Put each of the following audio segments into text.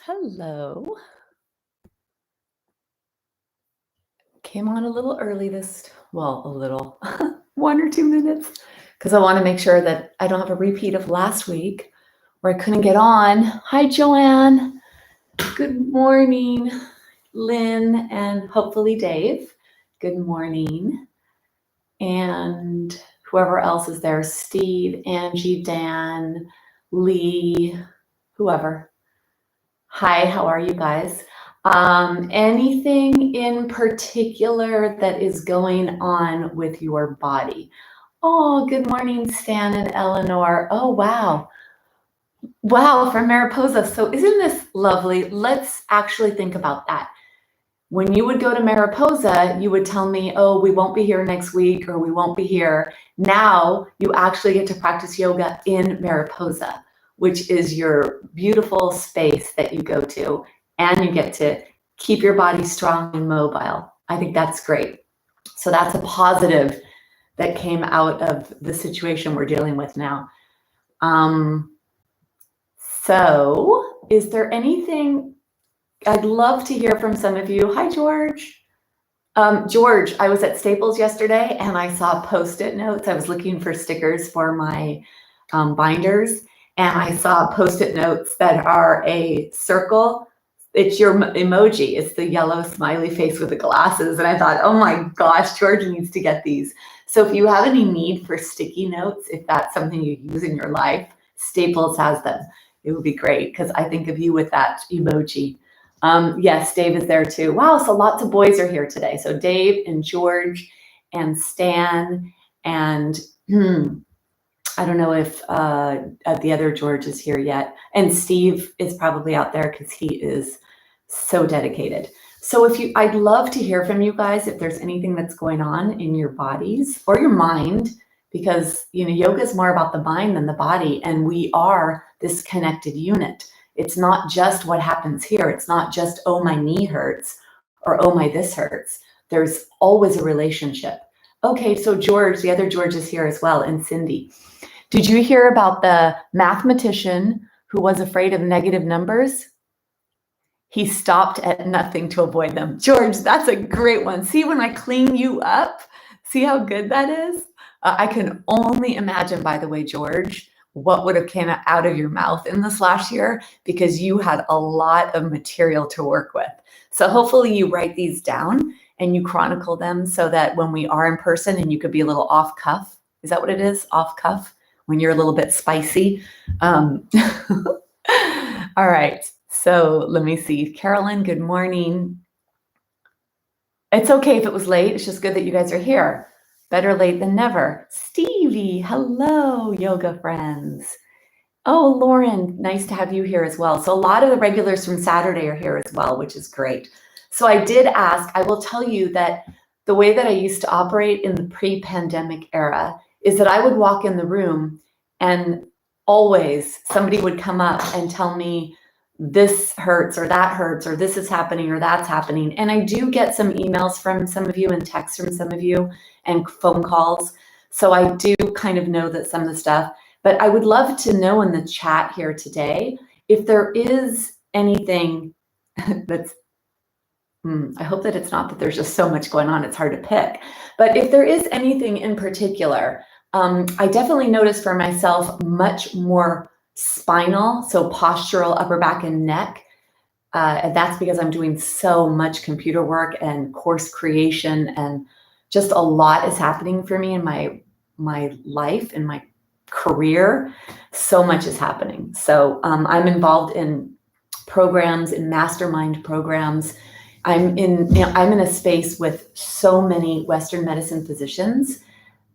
Hello. Came on a little early a little, 1 or 2 minutes, because I want to make sure that I don't have a repeat of last week where I couldn't get on. Hi, Joanne. Good morning, Lynn, and hopefully Dave. Good morning. And whoever else is there, Steve, Angie, Dan, Lee, whoever. Hi, how are you guys? Anything in particular that is going on with your body? Oh, good morning, Stan and Eleanor. Oh, wow. Wow, from Mariposa. So isn't this lovely? Let's actually think about that. When you would go to Mariposa, you would tell me, oh, we won't be here next week or we won't be here. Now you actually get to practice yoga in Mariposa, which is your beautiful space that you go to, and you get to keep your body strong and mobile. I think that's great. So that's a positive that came out of the situation we're dealing with now. So is there anything? I'd love to hear from some of you. Hi, George. George, I was at Staples yesterday and I saw Post-it notes. I was looking for stickers for my binders, and I saw Post-it notes that are a circle. It's your emoji. It's the yellow smiley face with the glasses. And I thought, oh my gosh, George needs to get these. So if you have any need for sticky notes, if that's something you use in your life, Staples has them. It would be great because I think of you with that emoji. Yes, Dave is there too. Wow, so lots of boys are here today. So Dave and George and Stan and I don't know if the other George is here yet. And Steve is probably out there because he is so dedicated. So I'd love to hear from you guys if there's anything that's going on in your bodies or your mind, because yoga is more about the mind than the body, and we are this connected unit. It's not just what happens here. It's not just, oh, my knee hurts or, oh, my this hurts. There's always a relationship. Okay, so George, the other George is here as well, and Cindy. Did you hear about the mathematician who was afraid of negative numbers? He stopped at nothing to avoid them. George, that's a great one. See, when I clean you up, see how good that is? I can only imagine, by the way, George, what would have came out of your mouth in this last year, because you had a lot of material to work with. So hopefully you write these down and you chronicle them so that when we are in person and you could be a little off cuff. Is that what it is? Off cuff? When you're a little bit spicy. All right. So let me see. Carolyn, good morning. It's okay if it was late. It's just good that you guys are here. Better late than never. Stevie, hello, yoga friends. Oh, Lauren, nice to have you here as well. So a lot of the regulars from Saturday are here as well, which is great. So I did ask, I will tell you that the way that I used to operate in the pre-pandemic era is that I would walk in the room and always somebody would come up and tell me this hurts or that hurts or this is happening or that's happening. And I do get some emails from some of you and texts from some of you and phone calls. So I do kind of know that some of the stuff, but I would love to know in the chat here today if there is anything that's, I hope that it's not that there's just so much going on, it's hard to pick. But if there is anything in particular, I definitely noticed for myself much more spinal, so postural, upper back and neck. And that's because I'm doing so much computer work and course creation, and just a lot is happening for me in my life, in my career. So much is happening. So I'm involved in programs, in mastermind programs. I'm in a space with so many Western medicine physicians,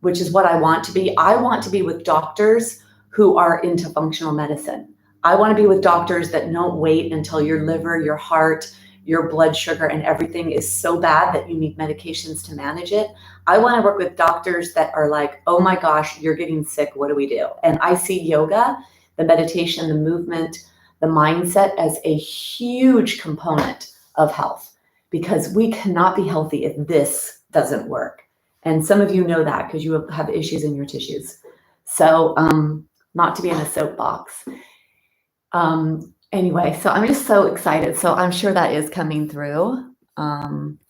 which is what I want to be. I want to be with doctors who are into functional medicine. I want to be with doctors that don't wait until your liver, your heart, your blood sugar, and everything is so bad that you need medications to manage it. I want to work with doctors that are like, oh my gosh, you're getting sick. What do we do? And I see yoga, the meditation, the movement, the mindset as a huge component of health, because we cannot be healthy if this doesn't work. And some of you know that because you have issues in your tissues. So not to be in a soapbox. Anyway, so I'm just so excited. So I'm sure that is coming through.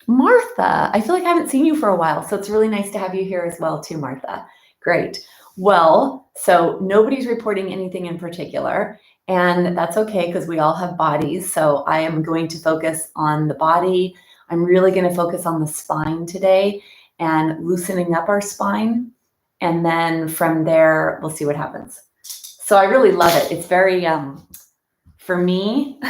Martha, I feel like I haven't seen you for a while, so it's really nice to have you here as well too, Martha. Great. Well, so nobody's reporting anything in particular, and that's okay because we all have bodies. So I am going to focus on the body. I'm really going to focus on the spine today and loosening up our spine. And then from there, we'll see what happens. So I really love it. It's very, for me,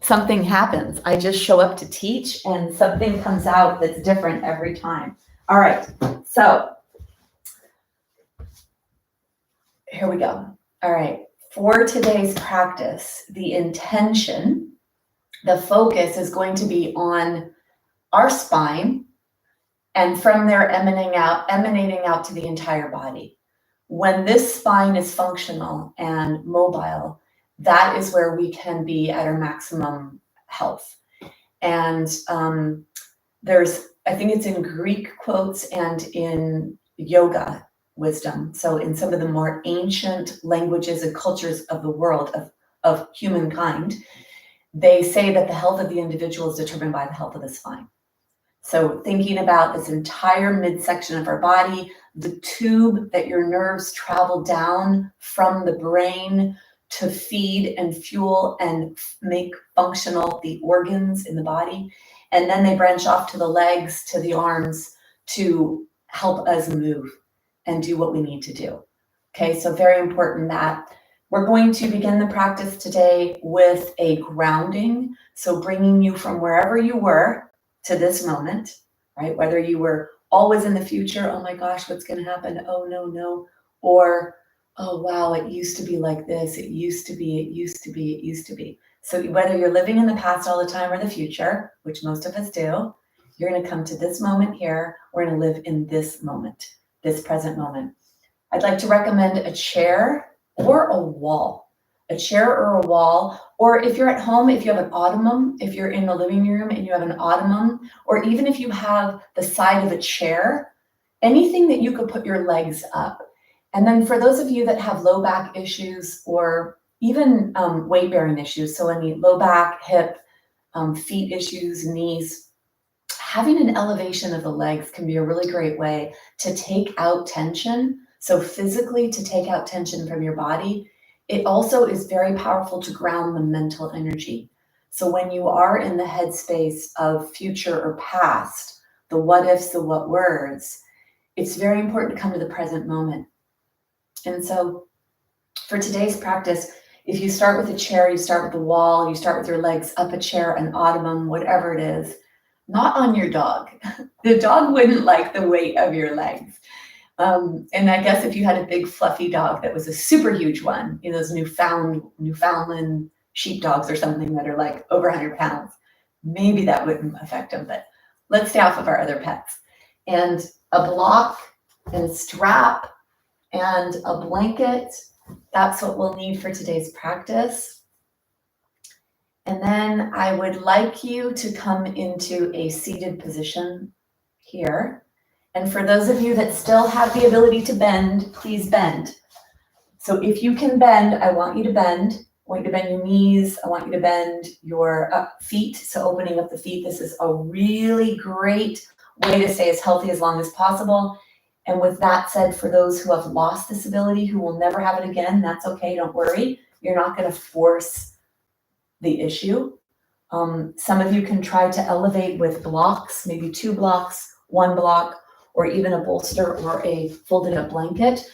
something happens. I just show up to teach and something comes out that's different every time. All right, so here we go. All right, for today's practice, the intention, the focus is going to be on our spine, and from there emanating out to the entire body. When this spine is functional and mobile, that is where we can be at our maximum health. And there's, I think it's in Greek quotes and in yoga wisdom. So in some of the more ancient languages and cultures of the world, of humankind, they say that the health of the individual is determined by the health of the spine. So thinking about this entire midsection of our body, the tube that your nerves travel down from the brain to feed and fuel and make functional the organs in the body. And then they branch off to the legs, to the arms to help us move and do what we need to do. Okay, so very important that we're going to begin the practice today with a grounding. So bringing you from wherever you were to this moment, right? Whether you were always in the future, oh my gosh, what's going to happen? Oh, no. Or, oh, wow, it used to be like this. It used to be. So whether you're living in the past all the time or the future, which most of us do, you're going to come to this moment here. We're going to live in this moment, this present moment. I'd like to recommend a chair or a wall. A chair or a wall, or if you're at home, if you have an ottoman, if you're in the living room and you have an ottoman, or even if you have the side of a chair, anything that you could put your legs up. And then for those of you that have low back issues or even weight bearing issues, so any low back, hip, feet issues, knees, having an elevation of the legs can be a really great way to take out tension. So physically to take out tension from your body. It also is very powerful to ground the mental energy. So when you are in the headspace of future or past, the what ifs, the what words, it's very important to come to the present moment. And so for today's practice, if you start with a chair, you start with the wall, you start with your legs up a chair, an ottoman, whatever it is, not on your dog. The dog wouldn't like the weight of your legs. And I guess if you had a big fluffy dog that was a super huge one, you know, those Newfoundland sheepdogs or something that are like over 100 pounds, maybe that wouldn't affect them, but let's stay off of our other pets. And a block and a strap and a blanket, that's what we'll need for today's practice. And then I would like you to come into a seated position here. And for those of you that still have the ability to bend, please bend. So if you can bend, I want you to bend. I want you to bend your knees. I want you to bend your feet. So opening up the feet, this is a really great way to stay as healthy as long as possible. And with that said, for those who have lost this ability, who will never have it again, that's okay, don't worry. You're not going to force the issue. Some of you can try to elevate with blocks, maybe 2 blocks, 1 block, or even a bolster or a folded up blanket.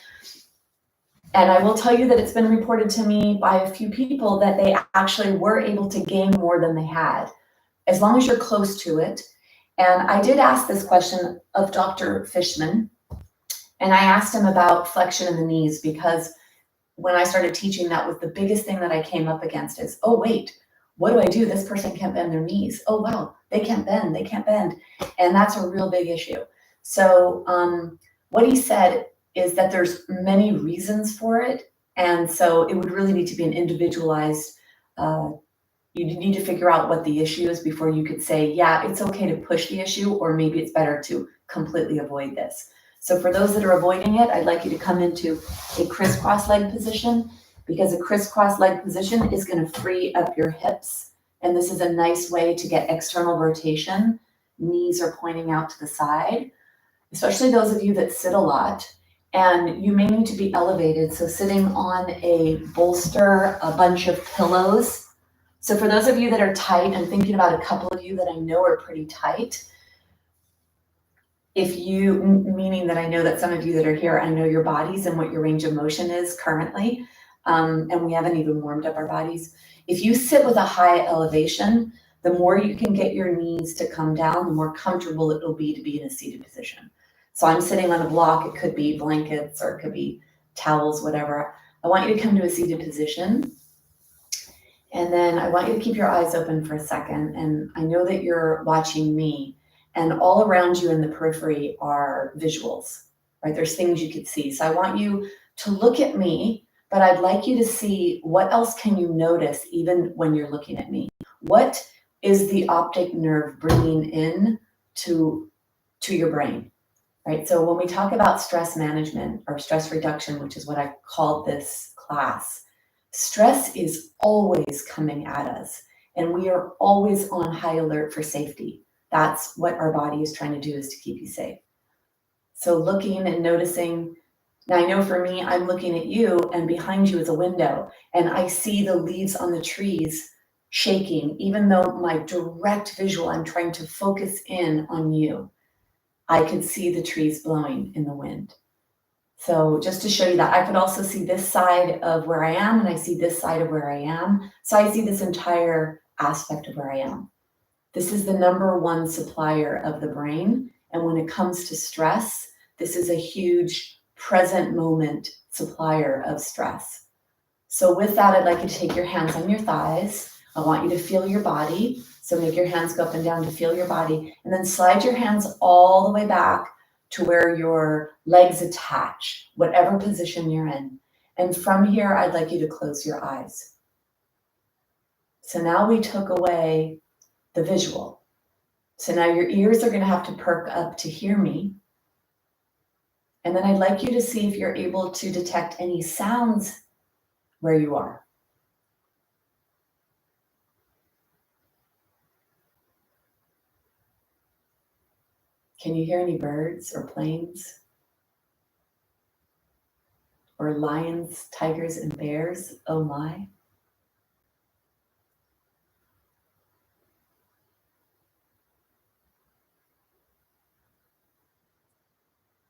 And I will tell you that it's been reported to me by a few people that they actually were able to gain more than they had, as long as you're close to it. And I did ask this question of Dr. Fishman, and I asked him about flexion in the knees, because when I started teaching, that was the biggest thing that I came up against is, oh, wait, what do I do? This person can't bend their knees. Oh, wow, they can't bend. And that's a real big issue. So what he said is that there's many reasons for it. And so it would really need to be an individualized, you need to figure out what the issue is before you could say, yeah, it's okay to push the issue, or maybe it's better to completely avoid this. So for those that are avoiding it, I'd like you to come into a crisscross leg position, because a crisscross leg position is going to free up your hips. And this is a nice way to get external rotation. Knees are pointing out to the side, especially those of you that sit a lot. And you may need to be elevated. So sitting on a bolster, a bunch of pillows. So for those of you that are tight, I'm thinking about a couple of you that I know are pretty tight. Meaning that I know that some of you that are here, I know your bodies and what your range of motion is currently. And we haven't even warmed up our bodies. If you sit with a high elevation, the more you can get your knees to come down, the more comfortable it will be to be in a seated position. So I'm sitting on a block. It could be blankets or it could be towels, whatever. I want you to come to a seated position. And then I want you to keep your eyes open for a second. And I know that you're watching me. And all around you in the periphery are visuals, right? There's things you could see. So I want you to look at me, but I'd like you to see what else can you notice even when you're looking at me? What is the optic nerve bringing in to your brain, right? So when we talk about stress management or stress reduction, which is what I called this class, stress is always coming at us and we are always on high alert for safety. That's what our body is trying to do, is to keep you safe. So looking and noticing. Now I know for me, I'm looking at you and behind you is a window and I see the leaves on the trees shaking, even though my direct visual, I'm trying to focus in on you. I could see the trees blowing in the wind. So just to show you that, I could also see this side of where I am and I see this side of where I am. So I see this entire aspect of where I am. This is the number one supplier of the brain. And when it comes to stress, this is a huge present moment supplier of stress. So with that, I'd like you to take your hands on your thighs. I want you to feel your body. So make your hands go up and down to feel your body. And then slide your hands all the way back to where your legs attach, whatever position you're in. And from here, I'd like you to close your eyes. So now we took away the visual. So now your ears are going to have to perk up to hear me. And then I'd like you to see if you're able to detect any sounds where you are. Can you hear any birds or planes? Or lions, tigers, and bears? Oh my.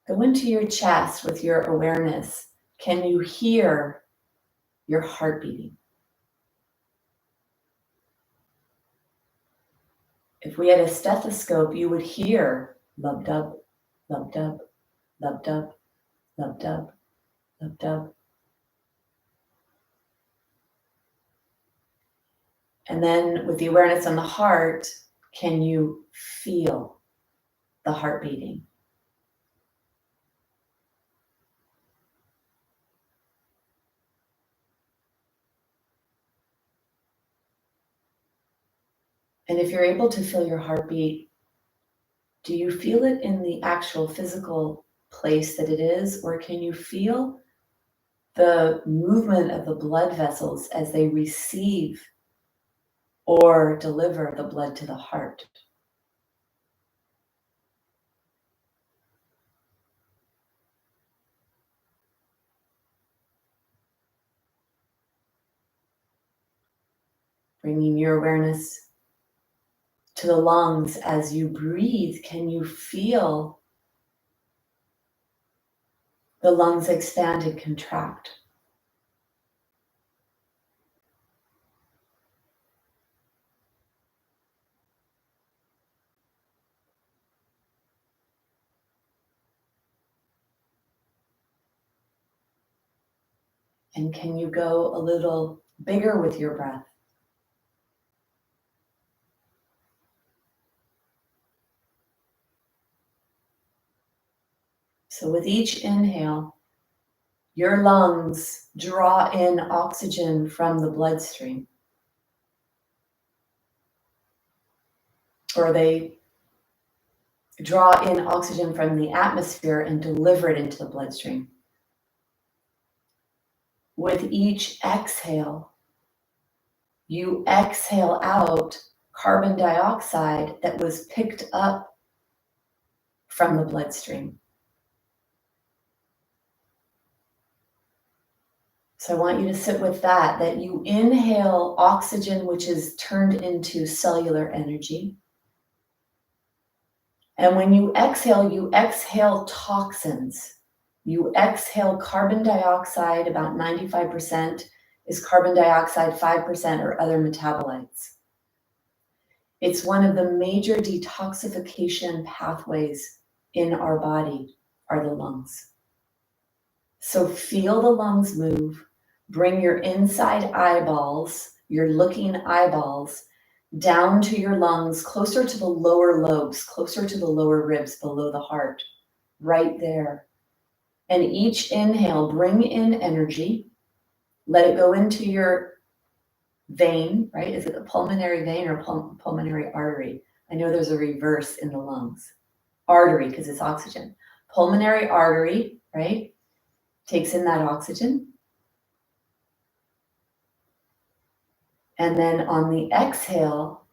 Go into your chest with your awareness. Can you hear your heart beating? If we had a stethoscope, you would hear lub-dub, lub-dub, lub-dub, lub-dub, lub-dub. And then with the awareness on the heart, can you feel the heart beating? And if you're able to feel your heartbeat, do you feel it in the actual physical place that it is, or can you feel the movement of the blood vessels as they receive or deliver the blood to the heart? Bringing your awareness to the lungs as you breathe, can you feel the lungs expand and contract? And can you go a little bigger with your breath? So with each inhale, your lungs draw in oxygen from the bloodstream, or they draw in oxygen from the atmosphere and deliver it into the bloodstream. With each exhale, you exhale out carbon dioxide that was picked up from the bloodstream. So I want you to sit with that you inhale oxygen, which is turned into cellular energy. And when you exhale toxins. You exhale carbon dioxide, about 95% is carbon dioxide, 5% are other metabolites. It's one of the major detoxification pathways in our body are the lungs. So feel the lungs move. Bring your inside eyeballs, your looking eyeballs, down to your lungs, closer to the lower lobes, closer to the lower ribs, below the heart, right there. And each inhale, bring in energy. Let it go into your vein, right? Is it a pulmonary vein or pulmonary artery? I know there's a reverse in the lungs. Artery, because it's oxygen. Pulmonary artery, right? Takes in that oxygen. And then on the exhale,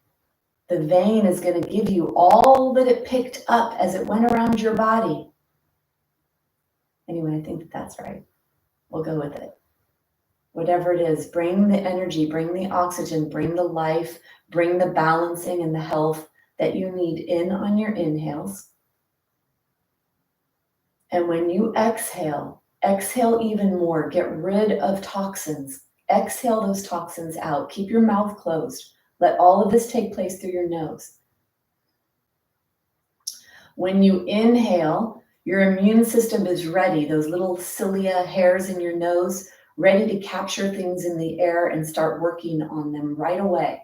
the vein is going to give you all that it picked up as it went around your body. Anyway, I think that's right. We'll go with it. Whatever it is, bring the energy, bring the oxygen, bring the life, bring the balancing and the health that you need in on your inhales. And when you exhale even more. Get rid of toxins. Exhale those toxins out. Keep your mouth closed. Let all of this take place through your nose. When you inhale, your immune system is ready. Those little cilia hairs in your nose, ready to capture things in the air and start working on them right away.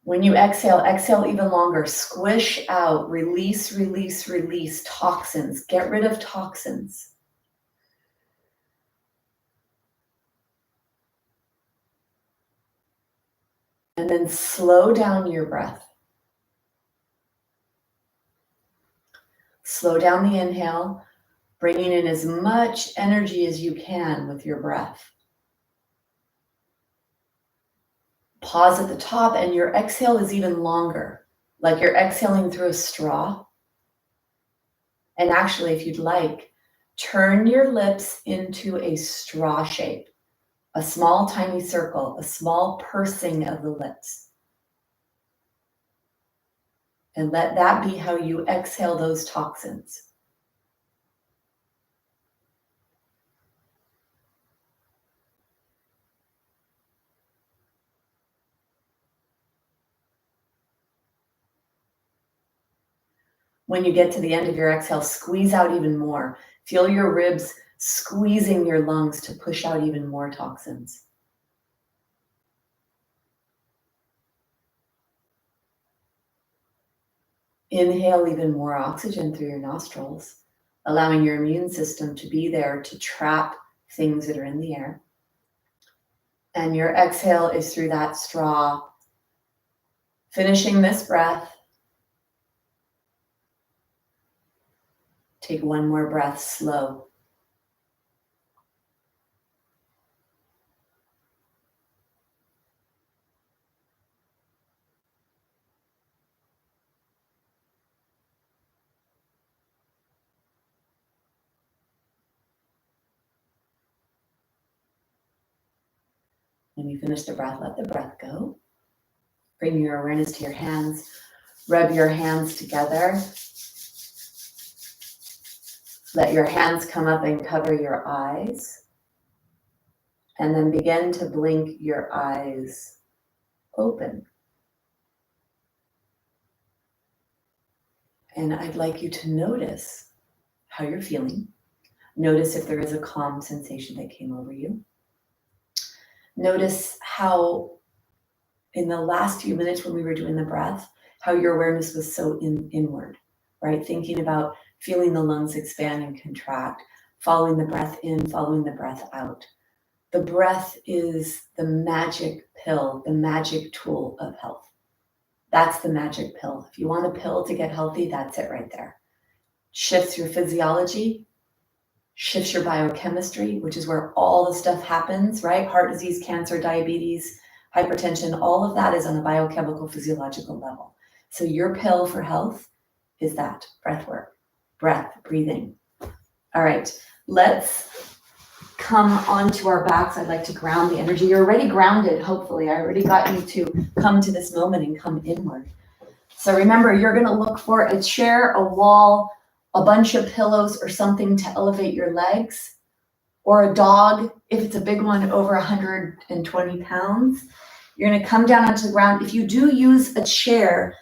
When you exhale even longer. Squish out, release toxins. Get rid of toxins. And then slow down your breath. Slow down the inhale, bringing in as much energy as you can with your breath. Pause at the top, and your exhale is even longer, like you're exhaling through a straw. And actually, if you'd like, turn your lips into a straw shape, a small tiny circle, a small pursing of the lips. And let that be how you exhale those toxins. When you get to the end of your exhale, squeeze out even more. Feel your ribs squeezing your lungs to push out even more toxins. Inhale even more oxygen through your nostrils, allowing your immune system to be there to trap things that are in the air. And your exhale is through that straw. Finishing this breath. Take one more breath, slow. When you finish the breath, let the breath go. Bring your awareness to your hands. Rub your hands together. Let your hands come up and cover your eyes. And then begin to blink your eyes open. And I'd like you to notice how you're feeling. Notice if there is a calm sensation that came over you. Notice how in the last few minutes when we were doing the breath, how your awareness was so inward, right? Thinking about feeling the lungs expand and contract, following the breath in, following the breath out. The breath is the magic pill, the magic tool of health. That's the magic pill. If you want a pill to get healthy, that's it right there. Shifts your physiology, shifts your biochemistry, which is where all the stuff happens, right? Heart disease, cancer, diabetes, hypertension, all of that is on a biochemical, physiological level. So your pill for health is that breath work, breath, breathing. All right, let's come onto our backs. I'd like to ground the energy. You're already grounded, hopefully. I already got you to come to this moment and come inward. So remember, you're going to look for a chair, a wall, a bunch of pillows, or something to elevate your legs, or a dog, if it's a big one over 120 pounds. You're going to come down onto the ground. If you do use a chair,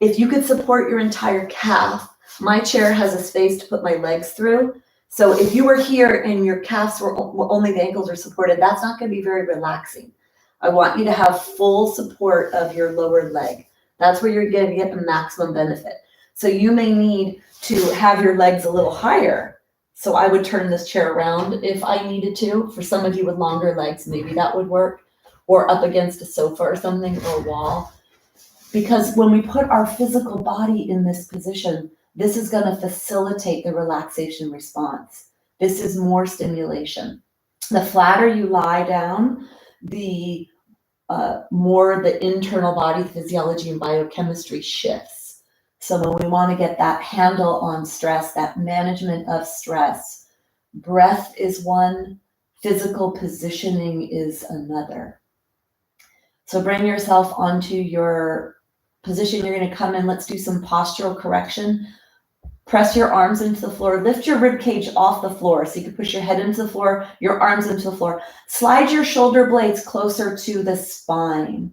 if you could support your entire calf, my chair has a space to put my legs through. So if you were here and your calves were only the ankles are supported, that's not going to be very relaxing. I want you to have full support of your lower leg. That's where you're going to get the maximum benefit. So you may need to have your legs a little higher. So I would turn this chair around if I needed to. For some of you with longer legs, maybe that would work. Or up against a sofa or something, or a wall. Because when we put our physical body in this position, this is going to facilitate the relaxation response. This is more stimulation. The flatter you lie down, the more the internal body physiology and biochemistry shifts. So when we want to get that handle on stress, that management of stress, breath is one, physical positioning is another. So bring yourself onto your position. You're going to come in. Let's do some postural correction. Press your arms into the floor. Lift your rib cage off the floor. So you can push your head into the floor, your arms into the floor. Slide your shoulder blades closer to the spine.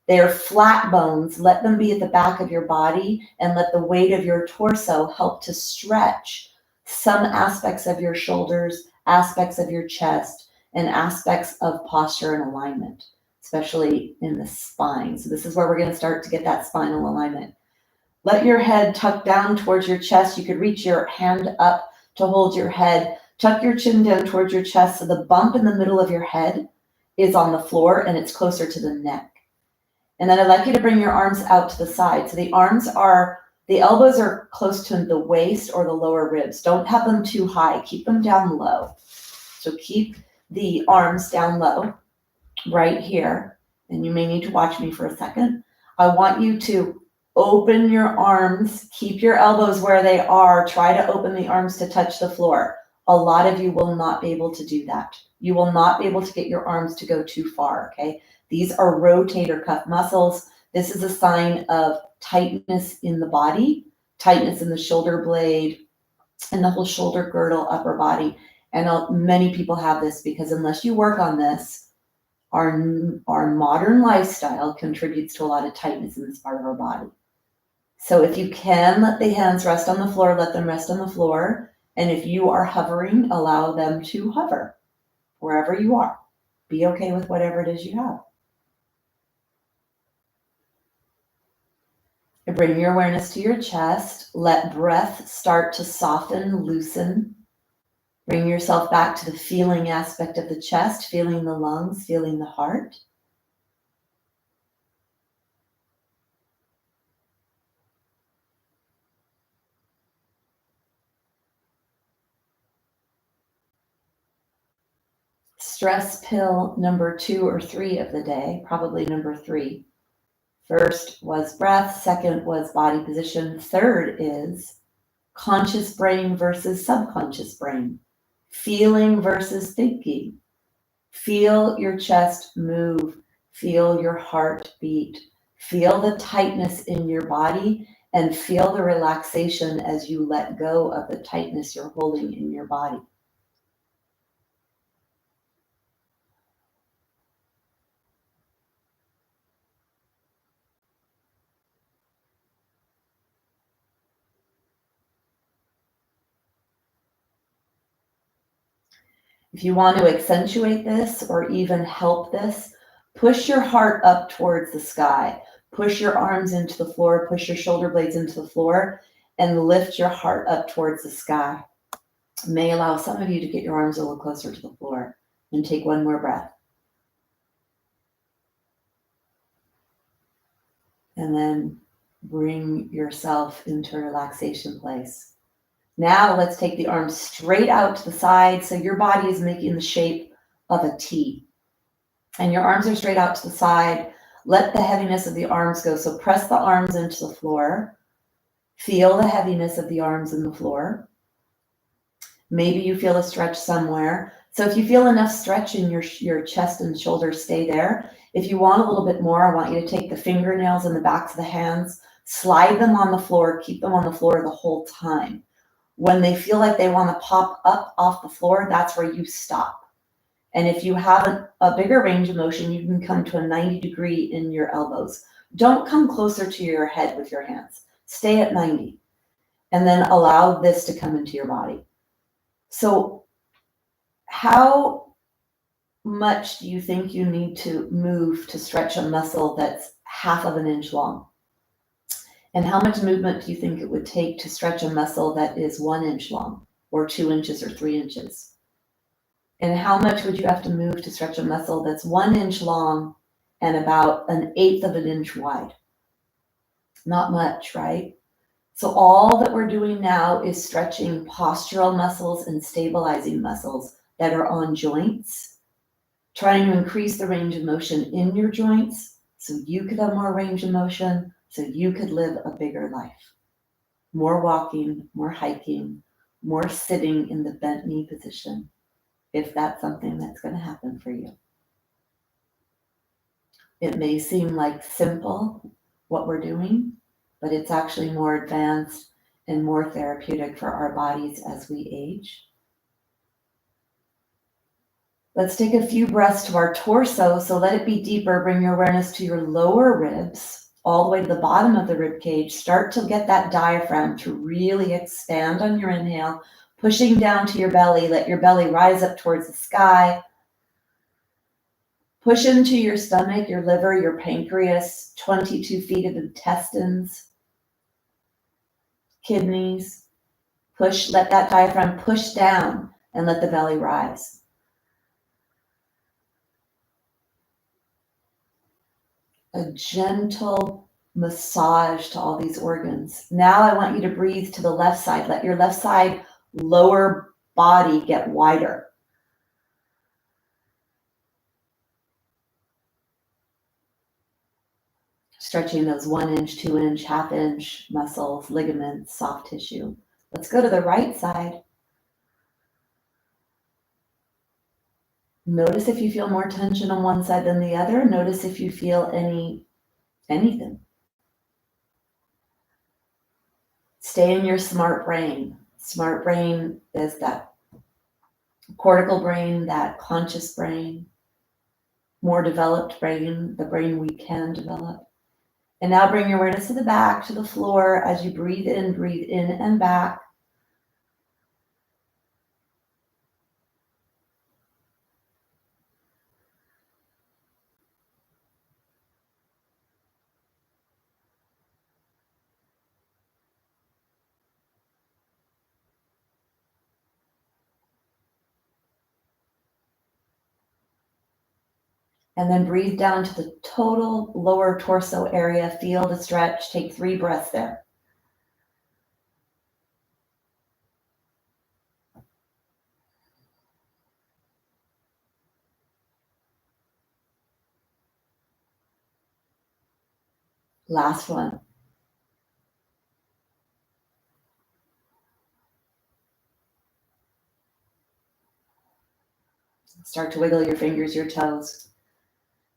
They are flat bones. Let them be at the back of your body, and let the weight of your torso help to stretch some aspects of your shoulders, aspects of your chest, and aspects of posture and alignment, especially in the spine. So this is where we're going to start to get that spinal alignment. Let your head tuck down towards your chest. You could reach your hand up to hold your head. Tuck your chin down towards your chest so the bump in the middle of your head is on the floor and it's closer to the neck. And then I'd like you to bring your arms out to the side. So the elbows are close to the waist or the lower ribs. Don't have them too high. Keep them down low. So keep the arms down low right here. And you may need to watch me for a second. I want you to open your arms, keep your elbows where they are. Try to open the arms to touch the floor. A lot of you will not be able to do that. You will not be able to get your arms to go too far, okay? These are rotator cuff muscles. This is a sign of tightness in the body, tightness in the shoulder blade, and the whole shoulder girdle, upper body. And many people have this because unless you work on this, our modern lifestyle contributes to a lot of tightness in this part of our body. So if you can let the hands rest on the floor, let them rest on the floor. And if you are hovering, allow them to hover wherever you are. Be okay with whatever it is you have. And bring your awareness to your chest. Let breath start to soften, loosen. Bring yourself back to the feeling aspect of the chest, feeling the lungs, feeling the heart. Stress pill number 2 or 3 of the day, probably number 3. First was breath, second was body position, third is conscious brain versus subconscious brain, feeling versus thinking. Feel your chest move, feel your heart beat, feel the tightness in your body, and feel the relaxation as you let go of the tightness you're holding in your body. If you want to accentuate this or even help this, push your heart up towards the sky. Push your arms into the floor, push your shoulder blades into the floor, and lift your heart up towards the sky. It may allow some of you to get your arms a little closer to the floor. And take one more breath. And then bring yourself into a relaxation place. Now let's take the arms straight out to the side. So your body is making the shape of a T. And your arms are straight out to the side. Let the heaviness of the arms go. So press the arms into the floor. Feel the heaviness of the arms in the floor. Maybe you feel a stretch somewhere. So if you feel enough stretch in your chest and shoulders, stay there. If you want a little bit more, I want you to take the fingernails and the backs of the hands, slide them on the floor, keep them on the floor the whole time. When they feel like they want to pop up off the floor, that's where you stop. And if you have a bigger range of motion, you can come to a 90 degree in your elbows. Don't come closer to your head with your hands. Stay at 90. And then allow this to come into your body. So how much do you think you need to move to stretch a muscle that's 1/2 inch long? And how much movement do you think it would take to stretch a muscle that is 1 inch long, or 2 inches, or 3 inches? And how much would you have to move to stretch a muscle that's 1 inch long and about 1/8 inch wide? Not much, right? So all that we're doing now is stretching postural muscles and stabilizing muscles that are on joints, trying to increase the range of motion in your joints so you could have more range of motion, so you could live a bigger life. More walking, more hiking, more sitting in the bent knee position, if that's something that's going to happen for you. It may seem like simple what we're doing, but it's actually more advanced and more therapeutic for our bodies as we age. Let's take a few breaths to our torso. So let it be deeper. Bring your awareness to your lower ribs, all the way to the bottom of the rib cage. Start to get that diaphragm to really expand on your inhale, pushing down to your belly. Let your belly rise up towards the sky. Push into your stomach, your liver, your pancreas, 22 feet of intestines, kidneys. Push, let that diaphragm push down and let the belly rise. A gentle massage to all these organs. Now I want you to breathe to the left side. Let your left side lower body get wider. Stretching those 1 inch, 2 inch, 1/2 inch muscles, ligaments, soft tissue. Let's go to the right side. Notice if you feel more tension on one side than the other. Notice if you feel anything. Stay in your smart brain. Smart brain is that cortical brain, that conscious brain, more developed brain, the brain we can develop. And now bring your awareness to the back, to the floor as you breathe in and back. And then breathe down to the total lower torso area. Feel the stretch. Take 3 breaths there. Last one. Start to wiggle your fingers, your toes.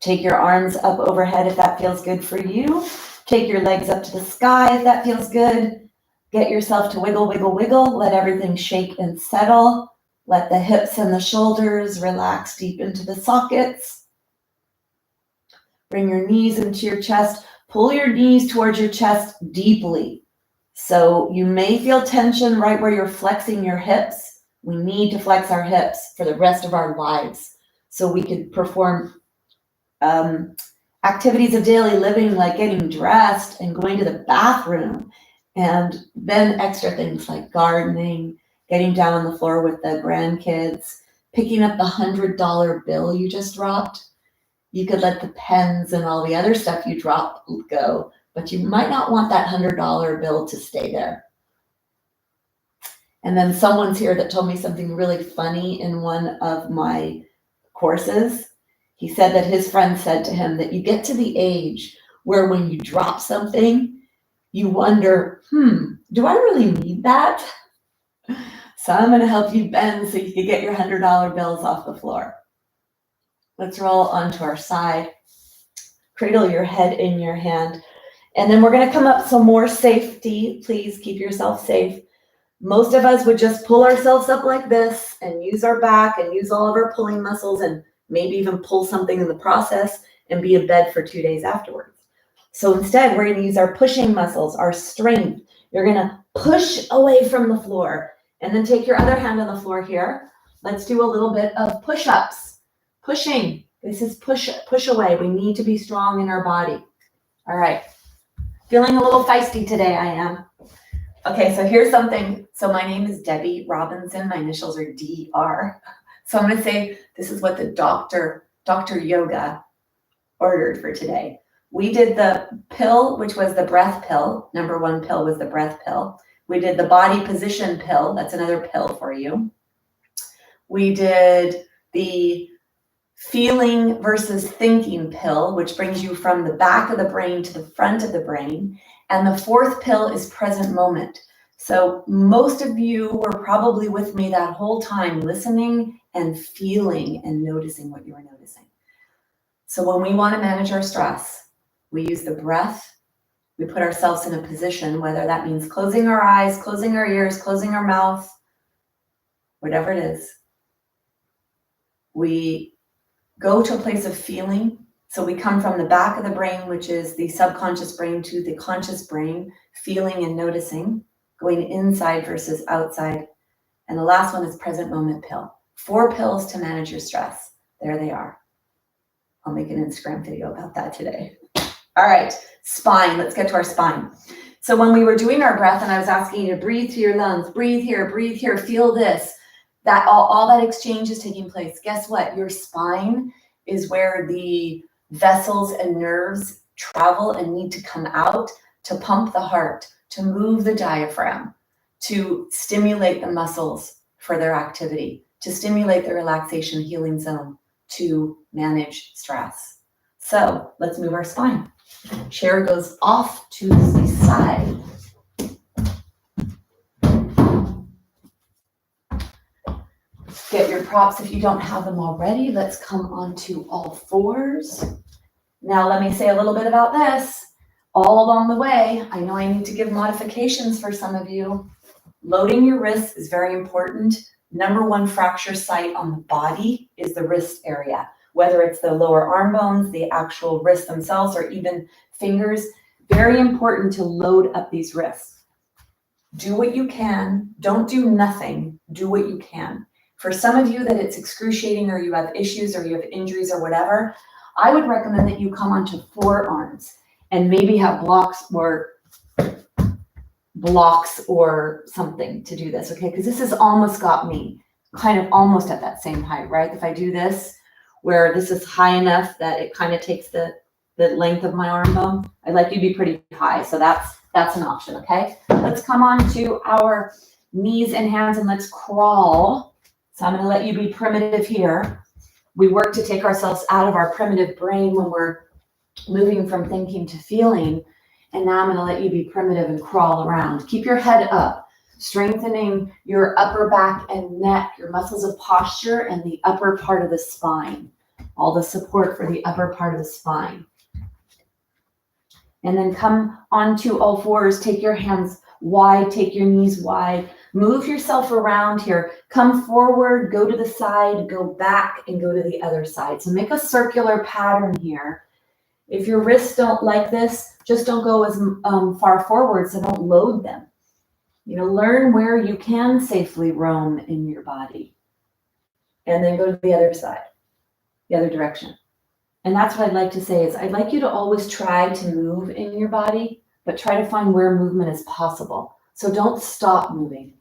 Take your arms up overhead if that feels good for you. Take your legs up to the sky if that feels good. Get yourself to wiggle, wiggle, wiggle. Let everything shake and settle. Let the hips and the shoulders relax deep into the sockets. Bring your knees into your chest. Pull your knees towards your chest deeply. So you may feel tension right where you're flexing your hips. We need to flex our hips for the rest of our lives so we could perform activities of daily living like getting dressed and going to the bathroom, and then extra things like gardening, getting down on the floor with the grandkids, picking up the $100 bill you just dropped. You could let the pens and all the other stuff you dropped go, but you might not want that $100 bill to stay there. And then someone's here that told me something really funny in one of my courses. He said that his friend said to him that you get to the age where when you drop something, you wonder, do I really need that? So I'm going to help you bend so you can get your $100 bills off the floor. Let's roll onto our side. Cradle your head in your hand. And then we're going to come up some more safety. Please keep yourself safe. Most of us would just pull ourselves up like this and use our back and use all of our pulling muscles and maybe even pull something in the process and be in bed for 2 days afterwards. So instead, we're going to use our pushing muscles, our strength. You're going to push away from the floor and then take your other hand on the floor here. Let's do a little bit of push-ups. Pushing. This is push away. We need to be strong in our body. All right. Feeling a little feisty today, I am. Okay, so here's something. So my name is Debbie Robinson. My initials are DR. So I'm going to say this is what the Dr. Yoga ordered for today. We did the pill, which was the breath pill. Number 1 pill was the breath pill. We did the body position pill. That's another pill for you. We did the feeling versus thinking pill, which brings you from the back of the brain to the front of the brain. And the 4th pill is present moment. So most of you were probably with me that whole time, listening and feeling and noticing what you were noticing. So when we want to manage our stress, we use the breath. We put ourselves in a position, whether that means closing our eyes, closing our ears, closing our mouth, whatever it is. We go to a place of feeling. So we come from the back of the brain, which is the subconscious brain, to the conscious brain, feeling and noticing, going inside versus outside. And the last one is present moment pill. 4 pills to manage your stress. There they are. I'll make an Instagram video about that today. All right, spine. Let's get to our spine. So when we were doing our breath and I was asking you to breathe through your lungs, breathe here, feel this, that all that exchange is taking place. Guess what? Your spine is where the vessels and nerves travel and need to come out to pump the heart, to move the diaphragm, to stimulate the muscles for their activity, to stimulate the relaxation healing zone, to manage stress. So let's move our spine. Chair goes off to the side. Get your props if you don't have them already. Let's come onto all 4s. Now let me say a little bit about this. All along the way, I know I need to give modifications for some of you. Loading your wrists is very important. Number 1 fracture site on the body is the wrist area, whether it's the lower arm bones, the actual wrists themselves, or even fingers. Very important to load up these wrists. Do what you can. Don't do nothing. Do what you can. For some of you that it's excruciating or you have issues or you have injuries or whatever, I would recommend that you come onto forearms and maybe have blocks or something to do this, okay? Because this has almost got me kind of almost at that same height, right? If I do this, where this is high enough that it kind of takes the length of my arm bone, I'd like you to be pretty high. So that's an option, okay? Let's come on to our knees and hands and let's crawl. So I'm going to let you be primitive here. We work to take ourselves out of our primitive brain when we're moving from thinking to feeling. And now I'm going to let you be primitive and crawl around. Keep your head up, strengthening your upper back and neck, your muscles of posture, and the upper part of the spine. All the support for the upper part of the spine. And then come onto all 4s. Take your hands wide, take your knees wide. Move yourself around here. Come forward, go to the side, go back, and go to the other side. So make a circular pattern here. If your wrists don't like this, just don't go as far forward, so don't load them. You know, learn where you can safely roam in your body. And then go to the other side, the other direction. And that's what I'd like to say is I'd like you to always try to move in your body, but try to find where movement is possible. So don't stop moving.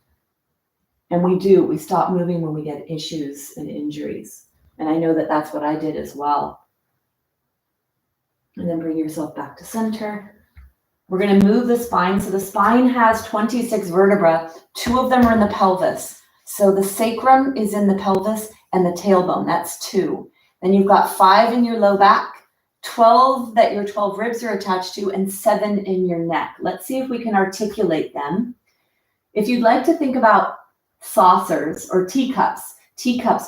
And we stop moving when we get issues and injuries. And I know that that's what I did as well. And then bring yourself back to center. We're going to move the spine. So the spine has 26 vertebrae. 2 of them are in the pelvis. So the sacrum is in the pelvis and the tailbone. That's 2. Then you've got 5 in your low back, 12 that your 12 ribs are attached to, and 7 in your neck. Let's see if we can articulate them. If you'd like to think about saucers or teacups,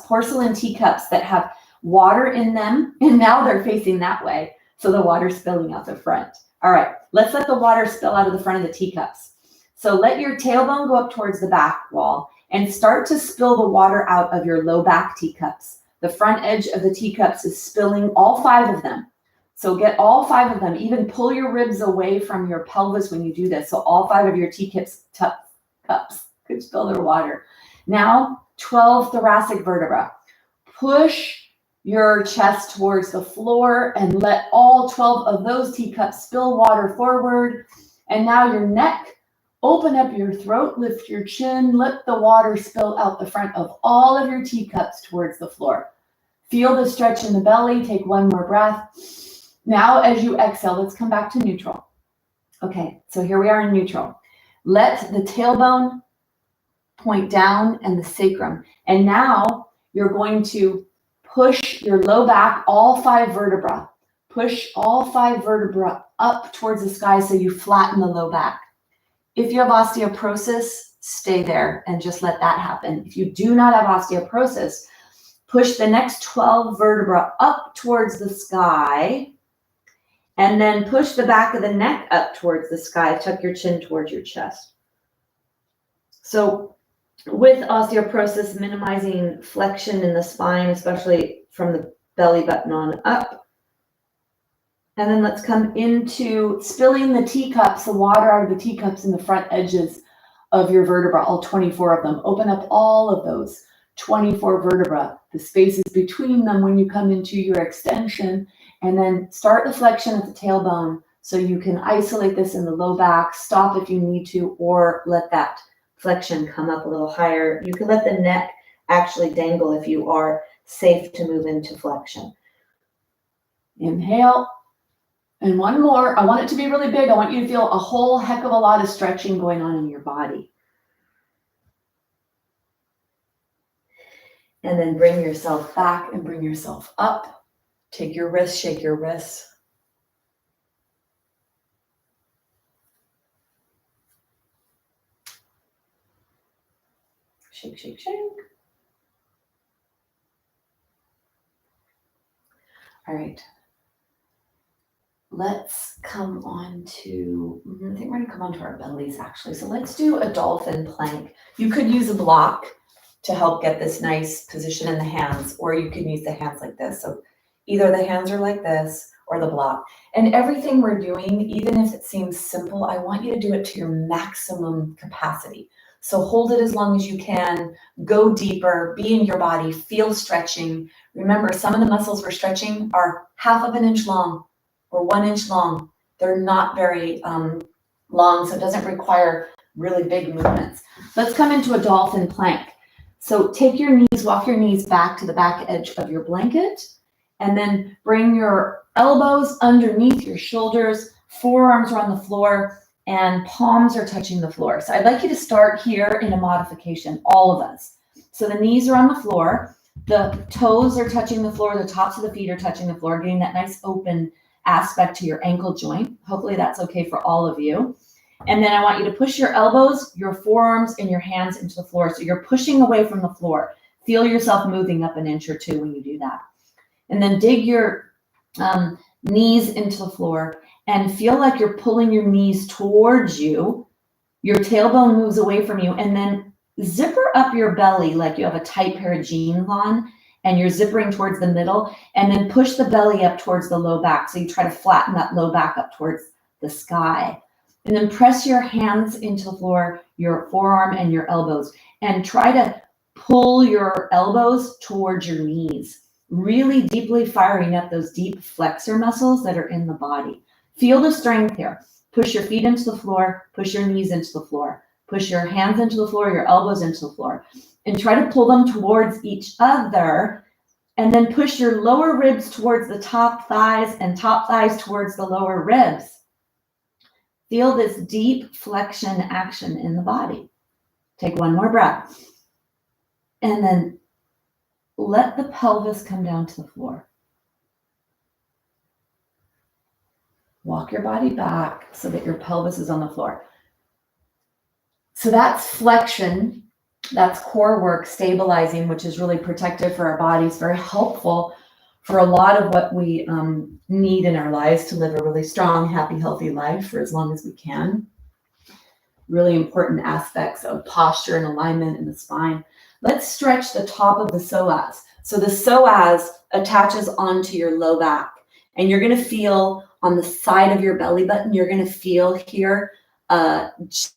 porcelain teacups that have water in them, and now they're facing that way, so the water's spilling out the front. All right, let's let the water spill out of the front of the teacups. So let your tailbone go up towards the back wall and start to spill the water out of your low back teacups. The front edge of the teacups is spilling, all 5 of them. So get all 5 of them. Even pull your ribs away from your pelvis when you do this. So all 5 of your teacups could spill their water. Now, 12 thoracic vertebrae. Push your chest towards the floor and let all 12 of those teacups spill water forward. And now your neck, open up your throat, lift your chin, let the water spill out the front of all of your teacups towards the floor. Feel the stretch in the belly. Take one more breath. Now, as you exhale, let's come back to neutral. Okay, so here we are in neutral. Let the tailbone point down and the sacrum. And now you're going to push your low back, all 5 vertebrae. Push all 5 vertebrae up towards the sky so you flatten the low back. If you have osteoporosis, stay there and just let that happen. If you do not have osteoporosis, push the next 12 vertebrae up towards the sky, and then push the back of the neck up towards the sky. Tuck your chin towards your chest. So with osteoporosis, minimizing flexion in the spine, especially from the belly button on up. And then let's come into spilling the teacups, the water out of the teacups in the front edges of your vertebra, all 24 of them. Open up all of those 24 vertebrae, the spaces between them when you come into your extension, and then start the flexion at the tailbone so you can isolate this in the low back, stop if you need to, or let that flexion come up a little higher. You can let the neck actually dangle if you are safe to move into flexion. Inhale. And one more. I want it to be really big. I want you to feel a whole heck of a lot of stretching going on in your body. And then bring yourself back and bring yourself up. Take your wrists, shake your wrists. Shake, shake, shake. All right. Let's come on to, I think we're going to come on to our bellies actually. So let's do a dolphin plank. You could use a block to help get this nice position in the hands, or you can use the hands like this. So either the hands are like this or the block. And everything we're doing, even if it seems simple, I want you to do it to your maximum capacity. So hold it as long as you can, go deeper, be in your body, feel stretching. Remember, some of the muscles we're stretching are 1/2 inch long or 1 inch long. They're not very long, so it doesn't require really big movements. Let's come into a dolphin plank. So take your knees, walk your knees back to the back edge of your blanket, and then bring your elbows underneath your shoulders, forearms are on the floor, and palms are touching the floor. So I'd like you to start here in a modification, all of us. So the knees are on the floor, the toes are touching the floor, the tops of the feet are touching the floor, getting that nice open aspect to your ankle joint. Hopefully that's okay for all of you. And then I want you to push your elbows, your forearms, and your hands into the floor. So you're pushing away from the floor. Feel yourself moving up 1 inch or 2 when you do that. And then dig your knees into the floor and feel like you're pulling your knees towards you. Your tailbone moves away from you, and then zipper up your belly like you have a tight pair of jeans on, and you're zippering towards the middle, and then push the belly up towards the low back. So you try to flatten that low back up towards the sky. And then press your hands into the floor, your forearm and your elbows, and try to pull your elbows towards your knees, really deeply firing up those deep flexor muscles that are in the body. Feel the strength here. Push your feet into the floor, push your knees into the floor, push your hands into the floor, your elbows into the floor, and try to pull them towards each other, and then push your lower ribs towards the top thighs and top thighs towards the lower ribs. Feel this deep flexion action in the body. Take one more breath. And then let the pelvis come down to the floor. Walk your body back so that your pelvis is on the floor. So that's flexion, that's core work, stabilizing, which is really protective for our bodies, very helpful for a lot of what we need in our lives to live a really strong, happy, healthy life for as long as we can. Really important aspects of posture and alignment in the spine. Let's stretch the top of the psoas. So the psoas attaches onto your low back, and you're going to feel on the side of your belly button, you're going to feel here a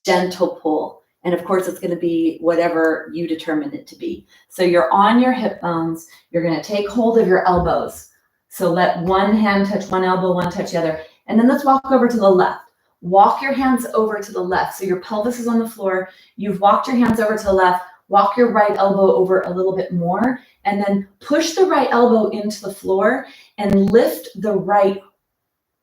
gentle pull. And of course, it's going to be whatever you determine it to be. So you're on your hip bones. You're going to take hold of your elbows. So let one hand touch one elbow, one touch the other. And then let's walk over to the left. Walk your hands over to the left. So your pelvis is on the floor. You've walked your hands over to the left. Walk your right elbow over a little bit more. And then push the right elbow into the floor and lift the right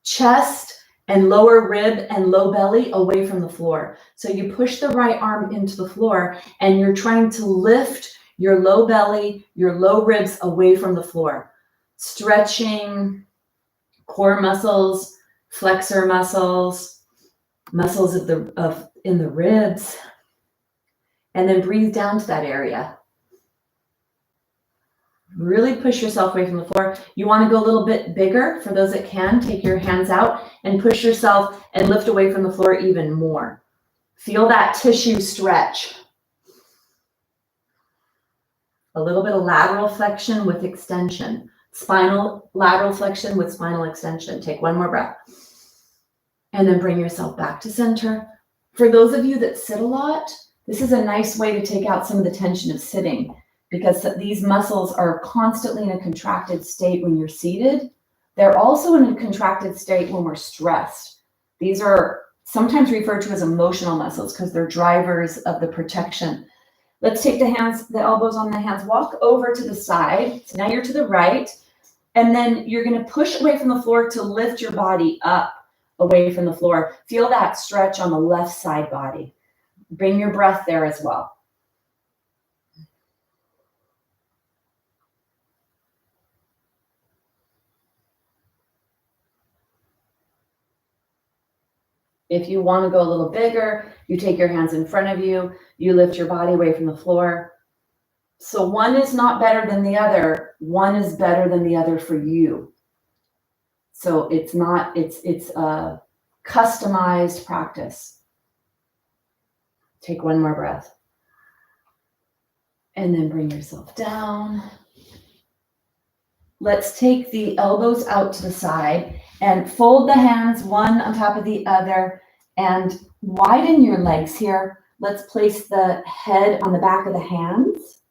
chest and lower rib and low belly away from the floor. So you push the right arm into the floor and you're trying to lift your low belly, your low ribs away from the floor. Stretching core muscles, flexor muscles, muscles in the ribs, and then breathe down to that area. Really push yourself away from the floor. You want to go a little bit bigger. For those that can, take your hands out and push yourself and lift away from the floor even more. Feel that tissue stretch. A little bit of lateral flexion with extension. Spinal lateral flexion with spinal extension. Take one more breath. And then bring yourself back to center. For those of you that sit a lot, this is a nice way to take out some of the tension of sitting, because these muscles are constantly in a contracted state when you're seated. They're also in a contracted state when we're stressed. These are sometimes referred to as emotional muscles because they're drivers of the protection. Let's take the hands, the elbows on the hands, walk over to the side. So now you're to the right, and then you're going to push away from the floor to lift your body up away from the floor. Feel that stretch on the left side body. Bring your breath there as well. If you want to go a little bigger, you take your hands in front of you, you lift your body away from the floor. So one is not better than the other. One is better than the other for you. So it's a customized practice. Take one more breath. And then bring yourself down. Let's take the elbows out to the side and fold the hands one on top of the other and widen your legs here. Let's place the head on the back of the hands.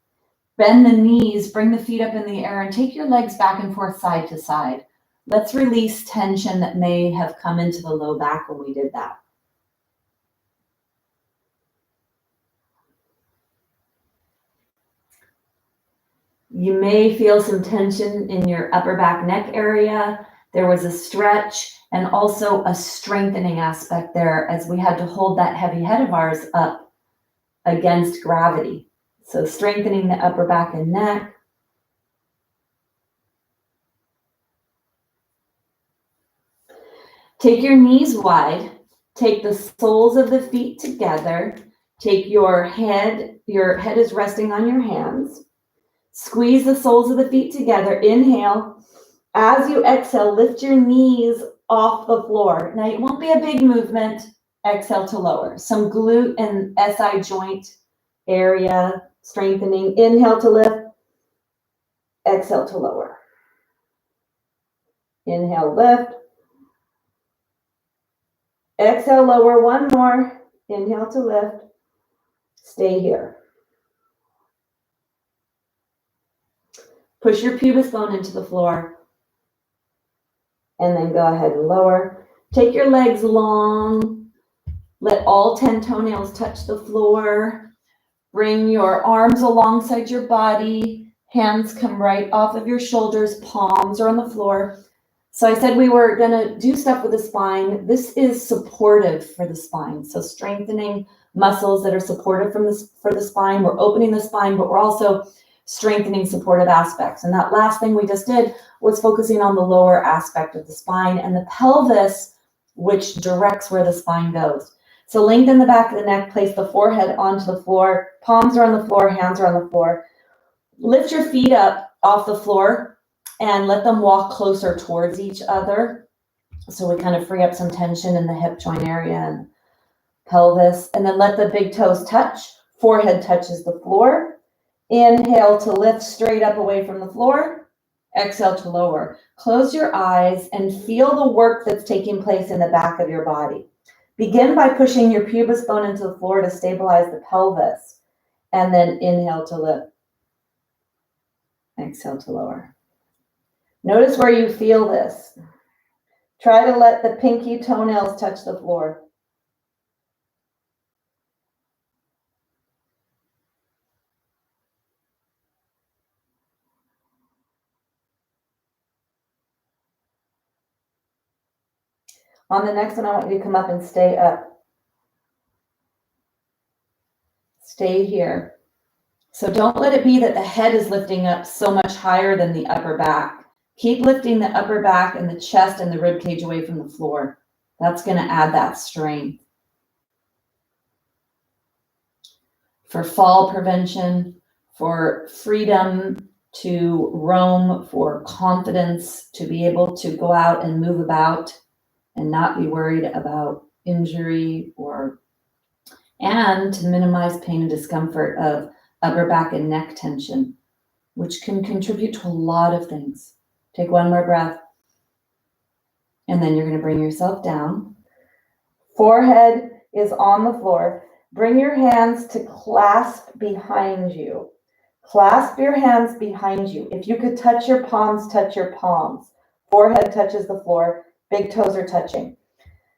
Bend the knees, bring the feet up in the air, and take your legs back and forth side to side. Let's release tension that may have come into the low back when we did that. You may feel some tension in your upper back neck area. There was a stretch and also a strengthening aspect there as we had to hold that heavy head of ours up against gravity. So strengthening the upper back and neck. Take your knees wide. Take the soles of the feet together. Take your head is resting on your hands. Squeeze the soles of the feet together. Inhale. As you exhale, lift your knees off the floor. Now, it won't be a big movement. Exhale to lower. Some glute and SI joint area strengthening. Inhale to lift. Exhale to lower. Inhale, lift. Exhale, lower. One more. Inhale to lift. Stay here. Push your pubic bone into the floor. And then go ahead and lower. Take your legs long. Let all 10 toenails touch the floor. Bring your arms alongside your body. Hands come right off of your shoulders. Palms are on the floor. So I said we were gonna do stuff with the spine. This is supportive for the spine. So strengthening muscles that are supportive for the spine. We're opening the spine, but we're also strengthening supportive aspects. And that last thing we just did was focusing on the lower aspect of the spine and the pelvis, which directs where the spine goes. So lengthen the back of the neck, place the forehead onto the floor, palms are on the floor, hands are on the floor. Lift your feet up off the floor and let them walk closer towards each other. So we kind of free up some tension in the hip joint area and pelvis. And then let the big toes touch. Forehead touches the floor. Inhale to lift straight up away from the floor. Exhale to lower. Close your eyes and feel the work that's taking place in the back of your body. Begin by pushing your pubis bone into the floor to stabilize the pelvis. And then inhale to lift. Exhale to lower. Notice where you feel this. Try to let the pinky toenails touch the floor. On the next one, I want you to come up and stay up. Stay here. So don't let it be that the head is lifting up so much higher than the upper back. Keep lifting the upper back and the chest and the rib cage away from the floor. That's going to add that strain. For fall prevention, for freedom to roam, for confidence to be able to go out and move about and not be worried about injury and to minimize pain and discomfort of upper back and neck tension, which can contribute to a lot of things. Take one more breath. And then you're going to bring yourself down. Forehead is on the floor. Bring your hands to clasp behind you. Clasp your hands behind you. If you could touch your palms, touch your palms. Forehead touches the floor. Big toes are touching.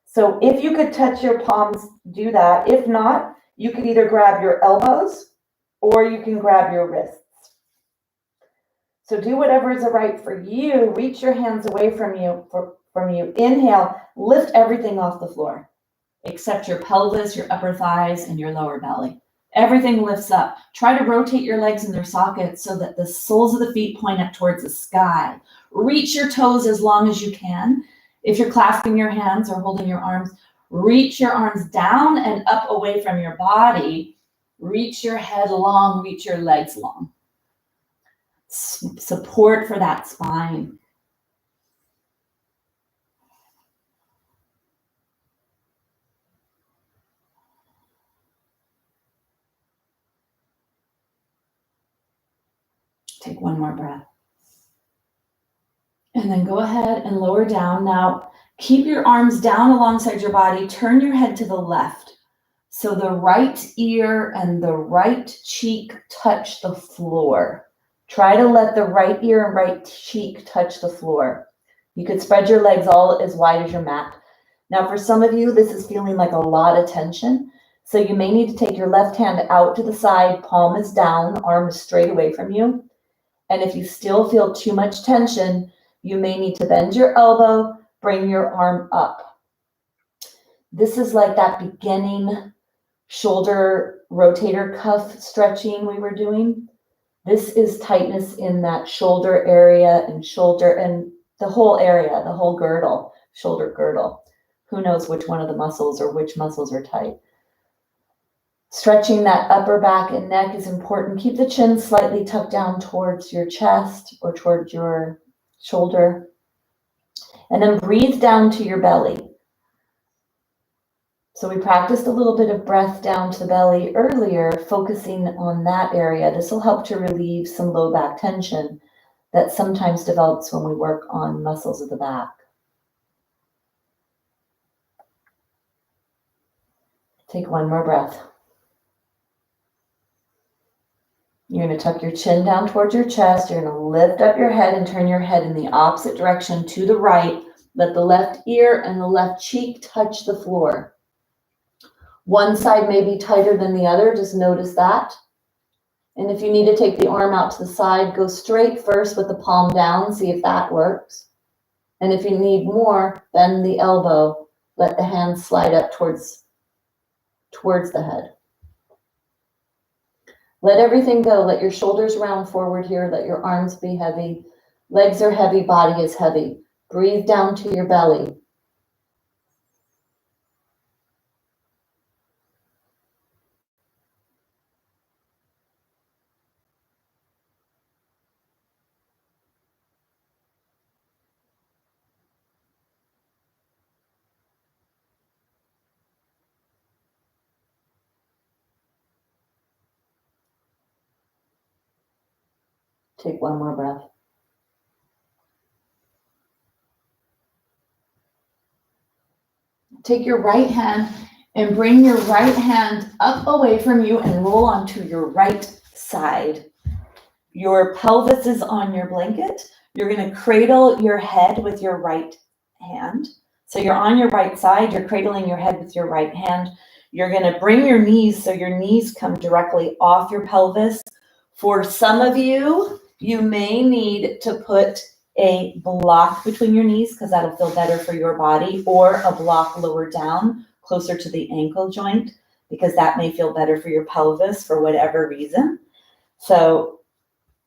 So if you could touch your palms, do that. If not, you could either grab your elbows or you can grab your wrists. So do whatever is right for you. Reach your hands away from you. Inhale, lift everything off the floor, except your pelvis, your upper thighs, and your lower belly. Everything lifts up. Try to rotate your legs in their sockets so that the soles of the feet point up towards the sky. Reach your toes as long as you can. If you're clasping your hands or holding your arms, reach your arms down and up away from your body. Reach your head long, reach your legs long. Support for that spine. Take one more breath. And then go ahead and lower down. Now, keep your arms down alongside your body. Turn your head to the left. So the right ear and the right cheek touch the floor. Try to let the right ear and right cheek touch the floor. You could spread your legs all as wide as your mat. Now, for some of you, this is feeling like a lot of tension. So you may need to take your left hand out to the side, palm is down, arm is straight away from you. And if you still feel too much tension, you may need to bend your elbow, bring your arm up. This is like that beginning shoulder rotator cuff stretching we were doing. This is tightness in that shoulder area and the whole area, the whole girdle, shoulder girdle. Who knows which one of the muscles or which muscles are tight. Stretching that upper back and neck is important. Keep the chin slightly tucked down towards your chest or towards your shoulder. And then breathe down to your belly. So we practiced a little bit of breath down to the belly earlier, focusing on that area. This will help to relieve some low back tension that sometimes develops when we work on muscles of the back. Take one more breath. You're going to tuck your chin down towards your chest. You're going to lift up your head and turn your head in the opposite direction to the right. Let the left ear and the left cheek touch the floor. One side may be tighter than the other. Just notice that. And if you need to take the arm out to the side, go straight first with the palm down. See if that works. And if you need more, bend the elbow, let the hands slide up towards the head. Let everything go. Let your shoulders round forward here. Let your arms be heavy. Legs are heavy, body is heavy. Breathe down to your belly. Take one more breath. Take your right hand and bring your right hand up away from you and roll onto your right side. Your pelvis is on your blanket. You're going to cradle your head with your right hand. So you're on your right side. You're cradling your head with your right hand. You're going to bring your knees so your knees come directly off your pelvis. For some of you, you may need to put a block between your knees because that'll feel better for your body, or a block lower down closer to the ankle joint because that may feel better for your pelvis for whatever reason. So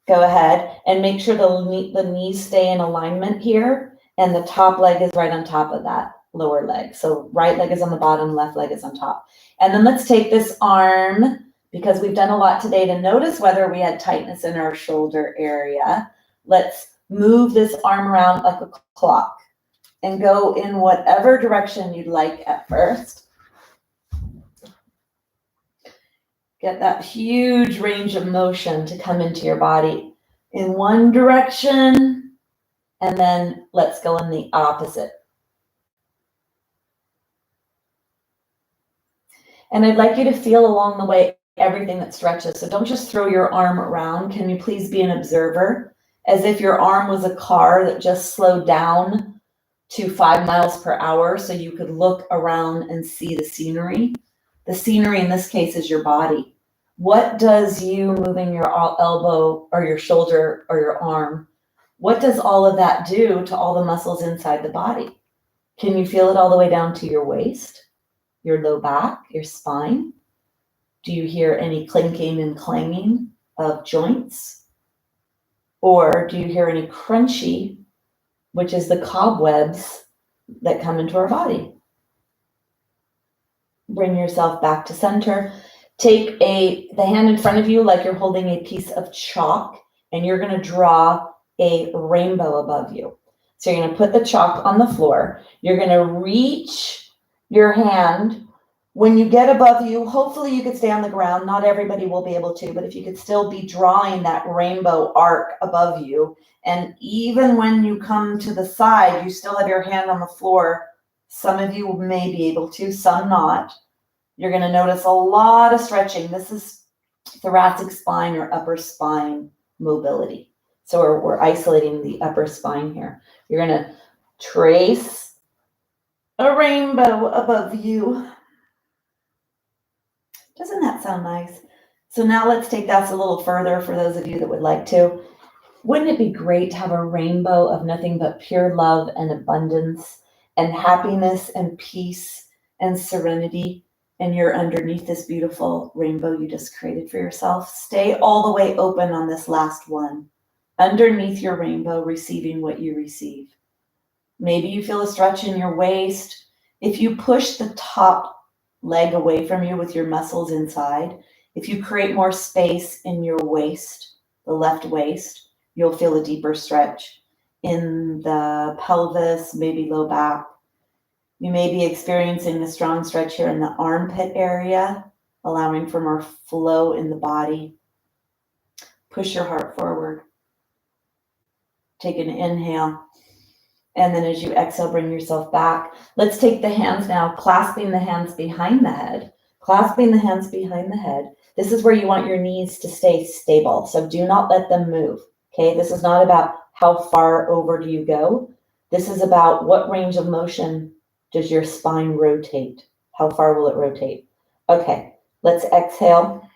go ahead and make sure the knees stay in alignment here, and the top leg is right on top of that lower leg. So right leg is on the bottom, left leg is on top. And then let's take this arm, because we've done a lot today to notice whether we had tightness in our shoulder area. Let's move this arm around like a clock and go in whatever direction you'd like at first. Get that huge range of motion to come into your body in one direction, and then let's go in the opposite. And I'd like you to feel along the way everything that stretches. So don't just throw your arm around. Can you please be an observer? As if your arm was a car that just slowed down to 5 miles per hour so you could look around and see the scenery. The scenery in this case is your body. What does you moving your elbow or your shoulder or your arm, what does all of that do to all the muscles inside the body? Can you feel it all the way down to your waist, your low back, your spine? Do you hear any clinking and clanging of joints? Or do you hear any crunchy, which is the cobwebs that come into our body? Bring yourself back to center. Take the hand in front of you like you're holding a piece of chalk, and you're going to draw a rainbow above you. So you're going to put the chalk on the floor. You're going to reach your hand. When you get above you, hopefully you could stay on the ground. Not everybody will be able to, but if you could still be drawing that rainbow arc above you. And even when you come to the side, you still have your hand on the floor. Some of you may be able to, some not. You're going to notice a lot of stretching. This is thoracic spine or upper spine mobility. So we're isolating the upper spine here. You're going to trace a rainbow above you. Doesn't that sound nice? So now let's take that a little further for those of you that would like to. Wouldn't it be great to have a rainbow of nothing but pure love and abundance and happiness and peace and serenity? And you're underneath this beautiful rainbow you just created for yourself. Stay all the way open on this last one. Underneath your rainbow, receiving what you receive. Maybe you feel a stretch in your waist. If you push the top leg away from you with your muscles inside, if you create more space in your waist, the left waist, you'll feel a deeper stretch in the pelvis, maybe low back. You may be experiencing a strong stretch here in the armpit area, allowing for more flow in the body. Push your heart forward. Take an inhale. And then as you exhale, bring yourself back. Let's take the hands now, clasping the hands behind the head. Clasping the hands behind the head. This is where you want your knees to stay stable. So do not let them move. Okay, this is not about how far over do you go. This is about what range of motion does your spine rotate? How far will it rotate? Okay, let's exhale.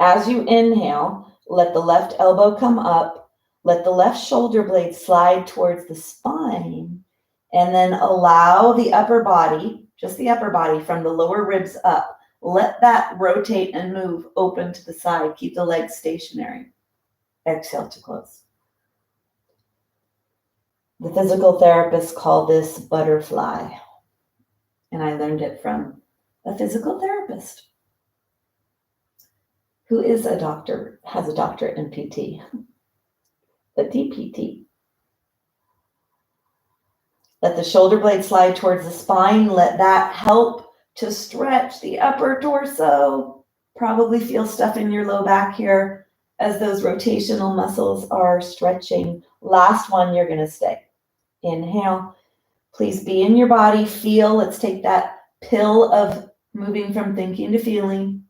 As you inhale, let the left elbow come up. Let the left shoulder blade slide towards the spine, and then allow the upper body, just the upper body from the lower ribs up. Let that rotate and move open to the side. Keep the legs stationary. Exhale to close. The physical therapists call this butterfly, and I learned it from a physical therapist who is a doctor, has a doctorate in PT, a DPT. Let the shoulder blade slide towards the spine. Let that help to stretch the upper torso. Probably feel stuff in your low back here as those rotational muscles are stretching. Last one, you're going to stay. Inhale. Please be in your body. Feel. Let's take that pill of moving from thinking to feeling.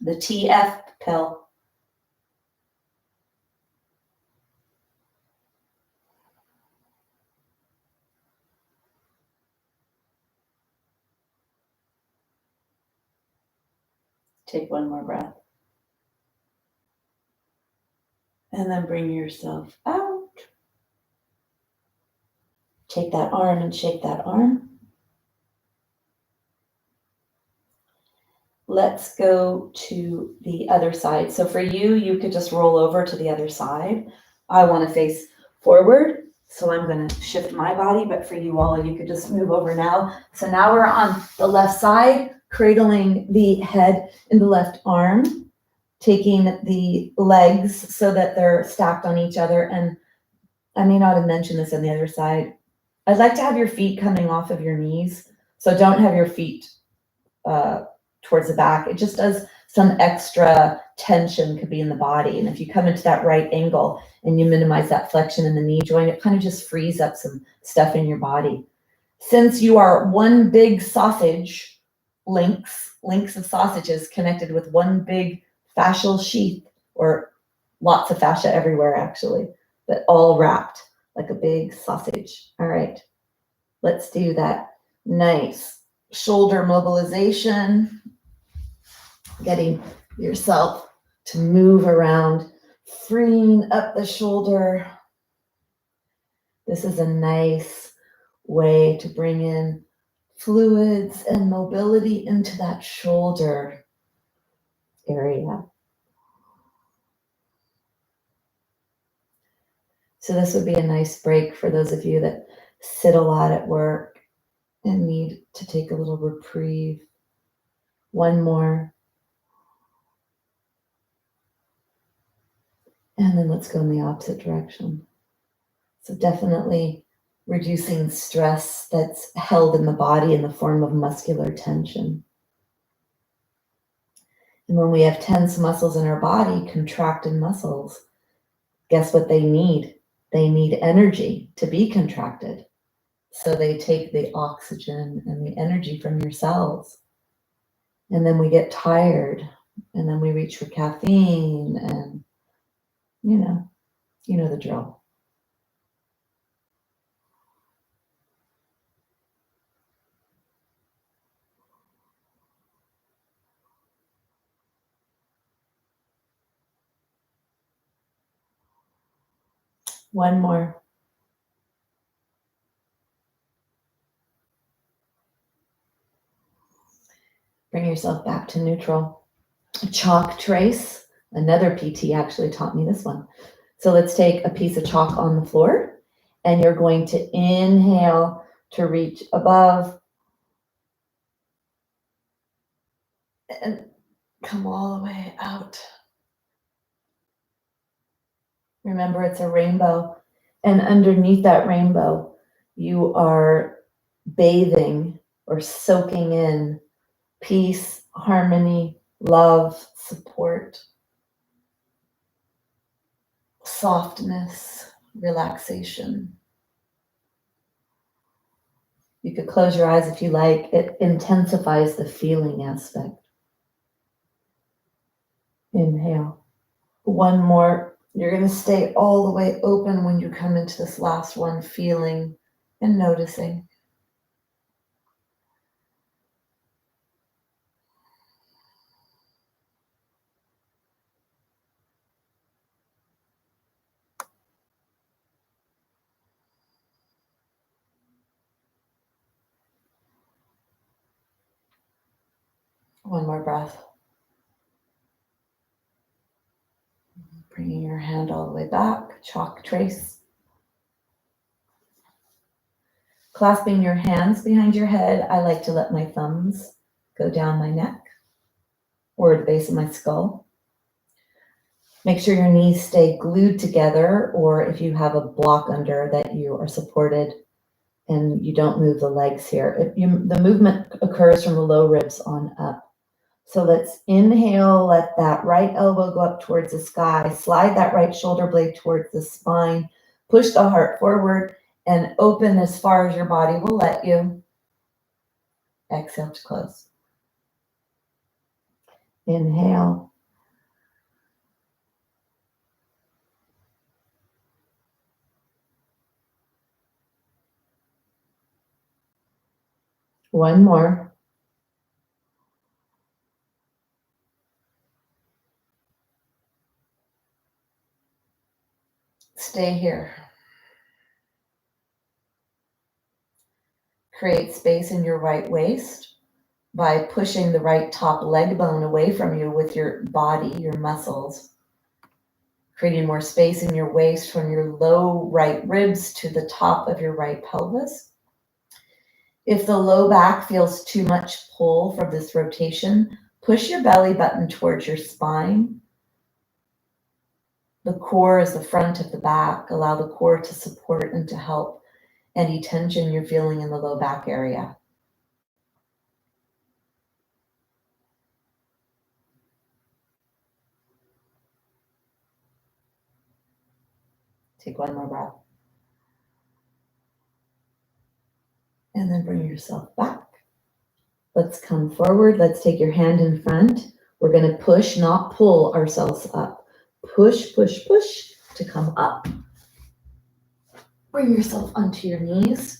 The TF pill. Take one more breath. And then bring yourself out. Take that arm and shake that arm. Let's go to the other side. So for you, you could just roll over to the other side. I want to face forward, so I'm going to shift my body, but for you all, you could just move over now. So now we're on the left side, cradling the head in the left arm, taking the legs so that they're stacked on each other. And I may not have mentioned this on the other side. I'd like to have your feet coming off of your knees. So don't have your feet towards the back. It just does some extra tension could be in the body. And if you come into that right angle and you minimize that flexion in the knee joint, it kind of just frees up some stuff in your body. Since you are one big sausage, links of sausages connected with one big fascial sheath, or lots of fascia everywhere actually, but all wrapped like a big sausage. All right, let's do that. Nice shoulder mobilization. Getting yourself to move around, freeing up the shoulder. This is a nice way to bring in fluids and mobility into that shoulder area. So this would be a nice break for those of you that sit a lot at work and need to take a little reprieve. One more. And then let's go in the opposite direction. So definitely reducing stress that's held in the body in the form of muscular tension. And when we have tense muscles in our body, contracted muscles, guess what they need? They need energy to be contracted. So they take the oxygen and the energy from your cells. And then we get tired, and then we reach for caffeine, and you know the drill. One more. Bring yourself back to neutral. Chalk trace. Another PT actually taught me this one. So let's take a piece of chalk on the floor, and you're going to inhale to reach above and come all the way out. Remember, it's a rainbow, and underneath that rainbow, you are bathing or soaking in peace, harmony, love, support, softness, relaxation. You could close your eyes if you like. It intensifies the feeling aspect. Inhale. One more. You're going to stay all the way open when you come into this last one, feeling and noticing. One more breath. Bringing your hand all the way back, chalk trace. Clasping your hands behind your head, I like to let my thumbs go down my neck or the base of my skull. Make sure your knees stay glued together, or if you have a block under, that you are supported and you don't move the legs here. The movement occurs from the low ribs on up. So let's inhale, let that right elbow go up towards the sky, slide that right shoulder blade towards the spine, push the heart forward and open as far as your body will let you. Exhale to close. Inhale. One more. Stay here. Create space in your right waist by pushing the right top leg bone away from you with your body, your muscles. Creating more space in your waist from your low right ribs to the top of your right pelvis. If the low back feels too much pull from this rotation, push your belly button towards your spine. The core is the front of the back. Allow the core to support and to help any tension you're feeling in the low back area. Take one more breath. And then bring yourself back. Let's come forward. Let's take your hand in front. We're going to push, not pull ourselves up. Push, push, push to come up. Bring yourself onto your knees.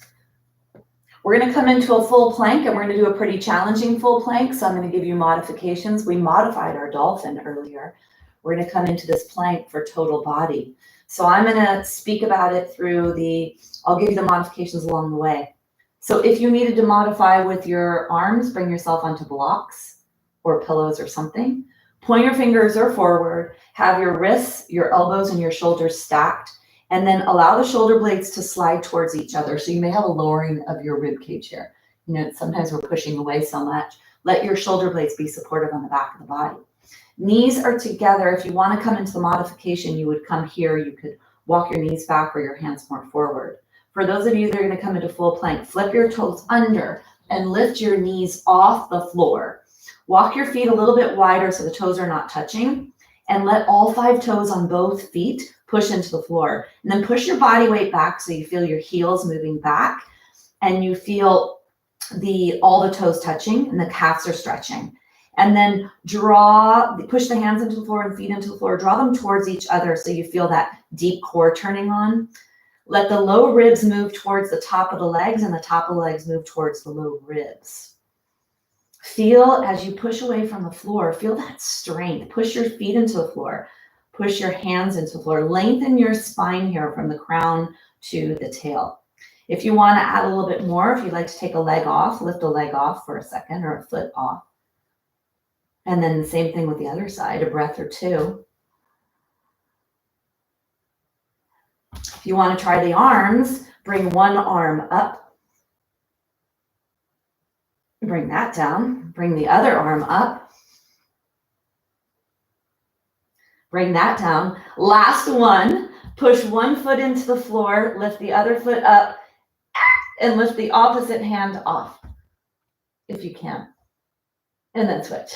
We're going to come into a full plank, and we're going to do a pretty challenging full plank. So I'm going to give you modifications. We modified our dolphin earlier. We're going to come into this plank for total body. So I'm going to speak about it through I'll give you the modifications along the way. So if you needed to modify with your arms, bring yourself onto blocks or pillows or something. Point your fingers or forward, have your wrists, your elbows, and your shoulders stacked, and then allow the shoulder blades to slide towards each other. So you may have a lowering of your rib cage here. You know, sometimes we're pushing away so much. Let your shoulder blades be supportive on the back of the body. Knees are together. If you want to come into the modification, you would come here. You could walk your knees back or your hands more forward. For those of you that are going to come into full plank, flip your toes under and lift your knees off the floor. Walk your feet a little bit wider so the toes are not touching, and let all 5 toes on both feet push into the floor. And then push your body weight back so you feel your heels moving back and you feel all the toes touching and the calves are stretching. And then push the hands into the floor and feet into the floor. Draw them towards each other so you feel that deep core turning on. Let the low ribs move towards the top of the legs and the top of the legs move towards the low ribs. Feel as you push away from the floor, feel that strength. Push your feet into the floor. Push your hands into the floor. Lengthen your spine here from the crown to the tail. If you want to add a little bit more, if you'd like to take a leg off, lift a leg off for a second or a foot off. And then the same thing with the other side, a breath or two. If you want to try the arms, bring one arm up. Bring that down. Bring the other arm up. Bring that down. Last one. Push one foot into the floor. Lift the other foot up. And lift the opposite hand off, if you can. And then switch.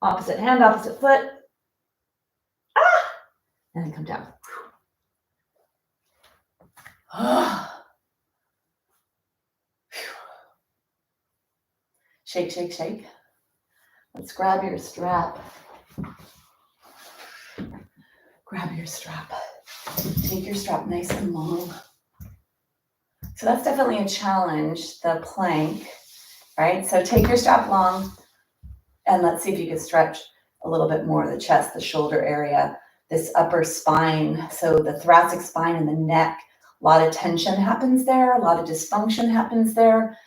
Opposite hand, opposite foot. And then come down. Shake, shake, shake. Let's grab your strap. Grab your strap. Take your strap nice and long. So that's definitely a challenge, the plank, right? So take your strap long and let's see if you can stretch a little bit more the chest, the shoulder area, this upper spine. So the thoracic spine and the neck, a lot of tension happens there, a lot of dysfunction happens there.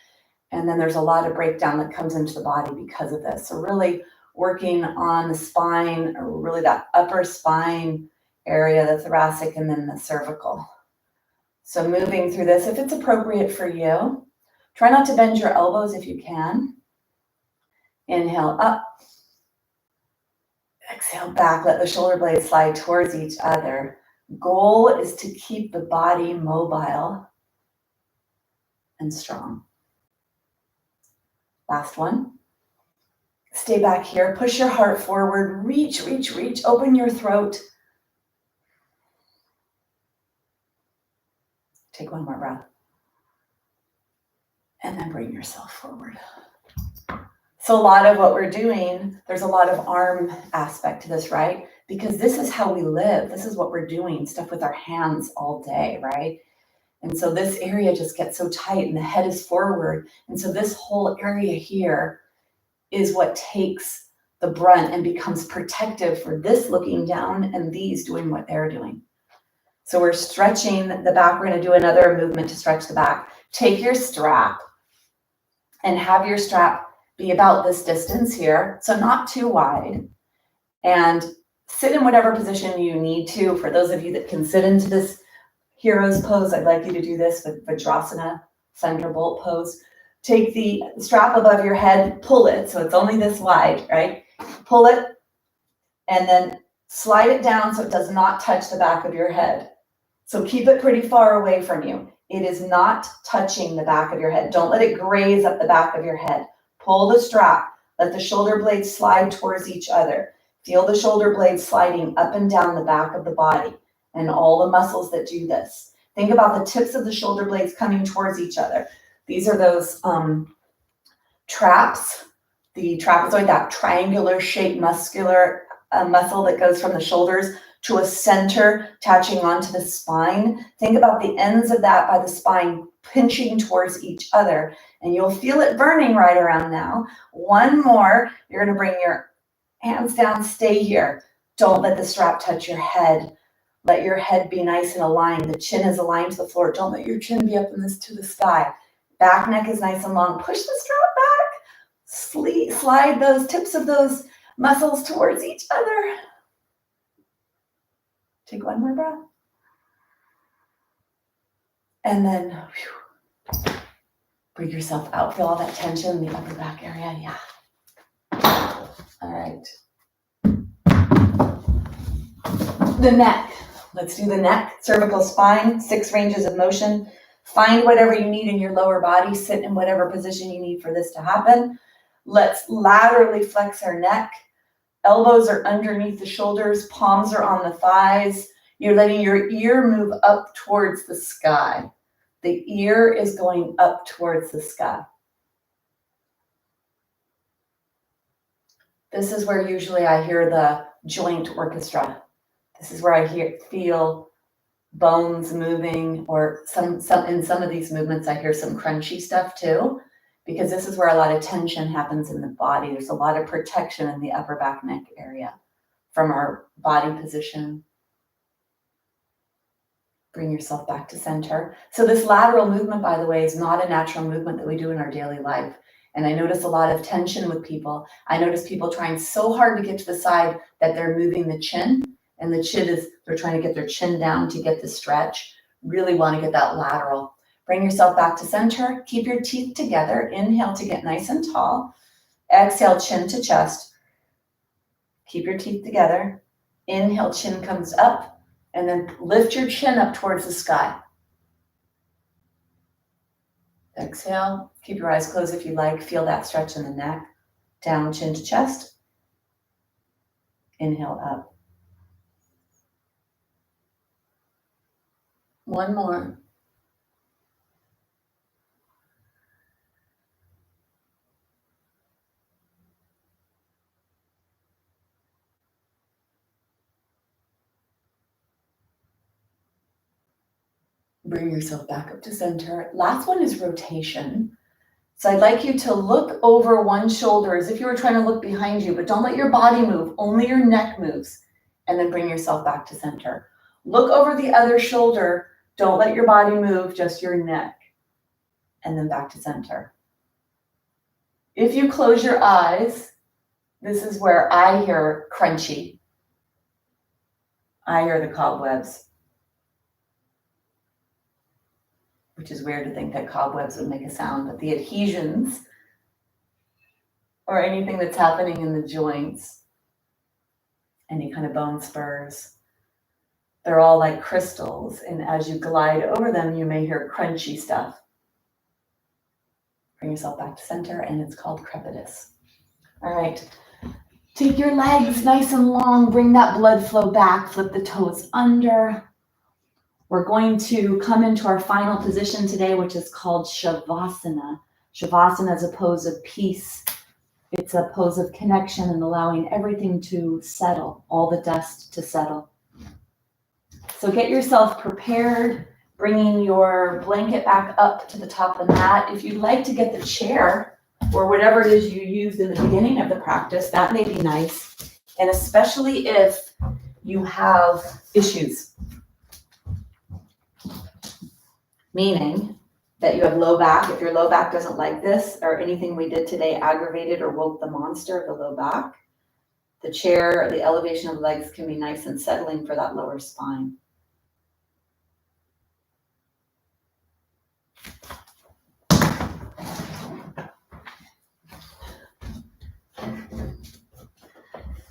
And then there's a lot of breakdown that comes into the body because of this. So really working on the spine, or really that upper spine area, the thoracic, and then the cervical. So moving through this, if it's appropriate for you, try not to bend your elbows if you can. Inhale up. Exhale back, let the shoulder blades slide towards each other. Goal is to keep the body mobile and strong. Last one. Stay back here, push your heart forward, reach, reach, reach, open your throat. Take one more breath. And then bring yourself forward. So a lot of what we're doing, there's a lot of arm aspect to this, right? Because this is how we live. This is what we're doing, stuff with our hands all day, right? And so this area just gets so tight and the head is forward. And so this whole area here is what takes the brunt and becomes protective for this looking down and these doing what they're doing. So we're stretching the back. We're going to do another movement to stretch the back. Take your strap and have your strap be about this distance here, so not too wide, and sit in whatever position you need to. For those of you that can sit into this hero's pose, I'd like you to do this with Vajrasana, thunderbolt pose. Take the strap above your head, pull it, so it's only this wide, right? Pull it, and then slide it down so it does not touch the back of your head. So keep it pretty far away from you. It is not touching the back of your head. Don't let it graze up the back of your head. Pull the strap. Let the shoulder blades slide towards each other. Feel the shoulder blades sliding up and down the back of the body and all the muscles that do this. Think about the tips of the shoulder blades coming towards each other. These are those traps, the trapezoid, that triangular shaped muscular muscle that goes from the shoulders to a center attaching onto the spine. Think about the ends of that by the spine pinching towards each other, and you'll feel it burning right around now. One more. You're going to bring your hands down, stay here. Don't let the strap touch your head. Let your head be nice and aligned. The chin is aligned to the floor. Don't let your chin be up in this to the sky. Back neck is nice and long. Push the strap back. Slide those tips of those muscles towards each other. Take one more breath. And then breathe yourself out. Feel all that tension in the upper back area. Yeah. All right. The neck. Let's do the neck. Cervical spine, 6 ranges of motion. Find whatever you need in your lower body. Sit in whatever position you need for this to happen. Let's laterally flex our neck. Elbows are underneath the shoulders. Palms are on the thighs. You're letting your ear move up towards the sky. The ear is going up towards the sky. This is where usually I hear the joint orchestra. This is where I feel bones moving, or some in some of these movements I hear some crunchy stuff too, because this is where a lot of tension happens in the body. There's a lot of protection in the upper back neck area from our body position. Bring yourself back to center. So this lateral movement, by the way, is not a natural movement that we do in our daily life. And I notice a lot of tension with people. I notice people trying so hard to get to the side that they're moving the chin. And the chin is, they're trying to get their chin down to get the stretch. Really want to get that lateral. Bring yourself back to center. Keep your teeth together. Inhale to get nice and tall. Exhale, chin to chest. Keep your teeth together. Inhale, chin comes up. And then lift your chin up towards the sky. Exhale. Keep your eyes closed if you like. Feel that stretch in the neck. Down, chin to chest. Inhale up. One more. Bring yourself back up to center. Last one is rotation. So I'd like you to look over one shoulder as if you were trying to look behind you, but don't let your body move. Only your neck moves. And then bring yourself back to center. Look over the other shoulder. Don't let your body move, just your neck. And then back to center. If you close your eyes, this is where I hear crunchy. I hear the cobwebs, which is weird to think that cobwebs would make a sound, but the adhesions or anything that's happening in the joints, any kind of bone spurs, they're all like crystals. And as you glide over them, you may hear crunchy stuff. Bring yourself back to center, and it's called crepitus. All right. Take your legs nice and long, bring that blood flow back, flip the toes under. We're going to come into our final position today, which is called Shavasana. Shavasana is a pose of peace. It's a pose of connection and allowing everything to settle, all the dust to settle. So get yourself prepared, bringing your blanket back up to the top of the mat. If you'd like to get the chair, or whatever it is you used in the beginning of the practice, that may be nice. And especially if you have issues, meaning that you have low back. If your low back doesn't like this, or anything we did today aggravated or woke the monster of the low back, the chair, the elevation of legs can be nice and settling for that lower spine.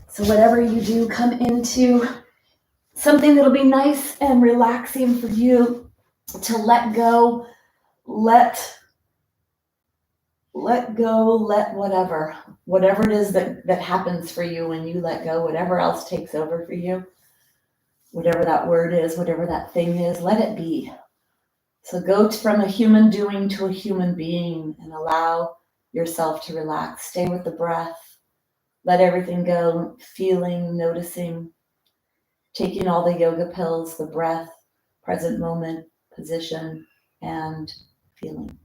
So whatever you do, come into something that'll be nice and relaxing for you to let go, let go, let whatever it is that happens for you when you let go, whatever else takes over for you, whatever that word is, whatever that thing is, let it be. So go from a human doing to a human being and allow yourself to relax. Stay with the breath. Let everything go, feeling, noticing, taking all the yoga pills, the breath, present moment, position, and feeling.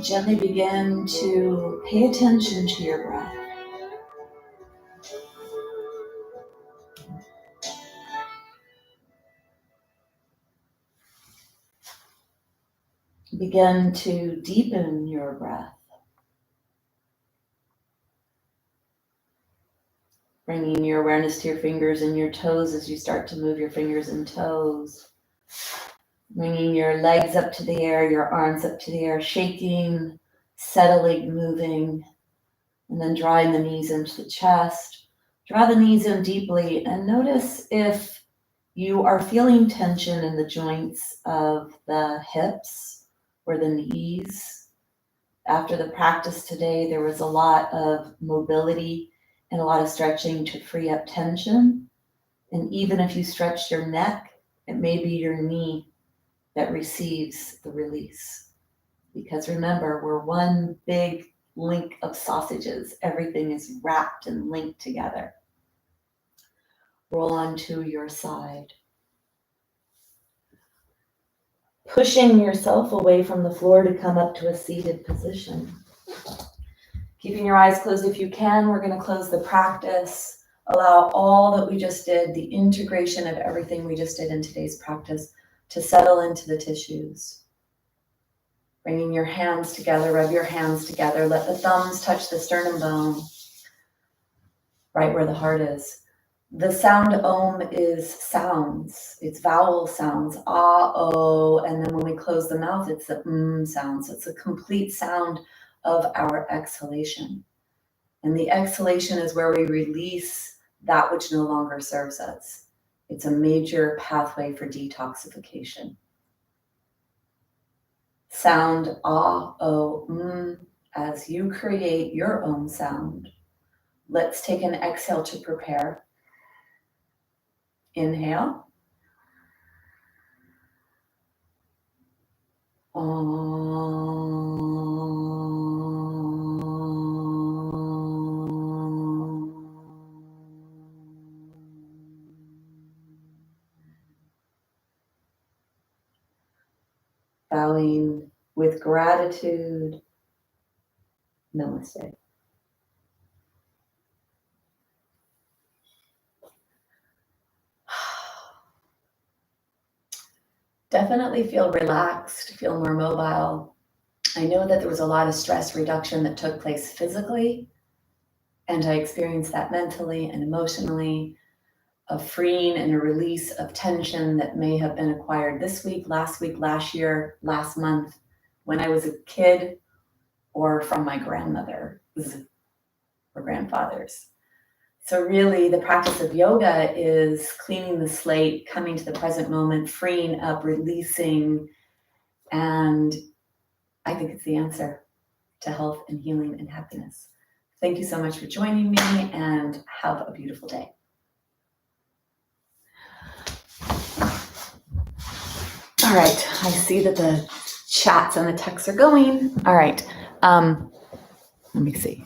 Gently begin to pay attention to your breath. Begin to deepen your breath. Bringing your awareness to your fingers and your toes as you start to move your fingers and toes. Bringing your legs up to the air, your arms up to the air, shaking, settling, moving, and then drawing the knees into the chest. Draw the knees in deeply and notice if you are feeling tension in the joints of the hips or the knees. After the practice today, there was a lot of mobility and a lot of stretching to free up tension. And even if you stretch your neck, it may be your knee that receives the release. Because remember, we're one big link of sausages. Everything is wrapped and linked together. Roll onto your side. Pushing yourself away from the floor to come up to a seated position. Keeping your eyes closed if you can, we're going to close the practice. Allow all that we just did, the integration of everything we just did in today's practice, to settle into the tissues. Bringing your hands together, rub your hands together. Let the thumbs touch the sternum bone, right where the heart is. The sound Om is sounds. It's vowel sounds, ah, oh, and then when we close the mouth, it's the sound. So it's a complete sound of our exhalation. And the exhalation is where we release that which no longer serves us. It's a major pathway for detoxification. Sound ah, oh, as you create your own sound. Let's take an exhale to prepare. Inhale. Bowing with gratitude. Namaste. Definitely feel relaxed, feel more mobile. I know that there was a lot of stress reduction that took place physically, and I experienced that mentally and emotionally, a freeing and a release of tension that may have been acquired this week, last year, last month, when I was a kid, or from my grandmother or grandfathers. So really, the practice of yoga is cleaning the slate, coming to the present moment, freeing up, releasing, and I think it's the answer to health and healing and happiness. Thank you so much for joining me, and have a beautiful day. All right, I see that the chats and the texts are going. All right, let me see.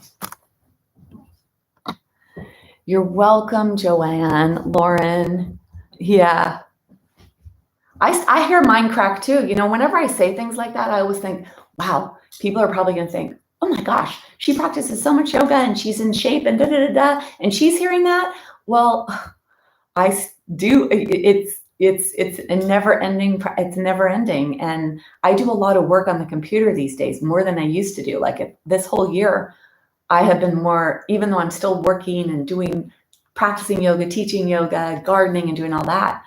You're welcome, Joanne, Lauren. Yeah. I hear mine crack too. You know, whenever I say things like that, I always think, wow, people are probably going to think, oh my gosh, she practices so much yoga and she's in shape and da da da da, and she's hearing that. Well, I do. It's a never ending. It's never ending, and I do a lot of work on the computer these days, more than I used to do. Like this whole year, I have been more, even though I'm still working and doing, practicing yoga, teaching yoga, gardening, and doing all that.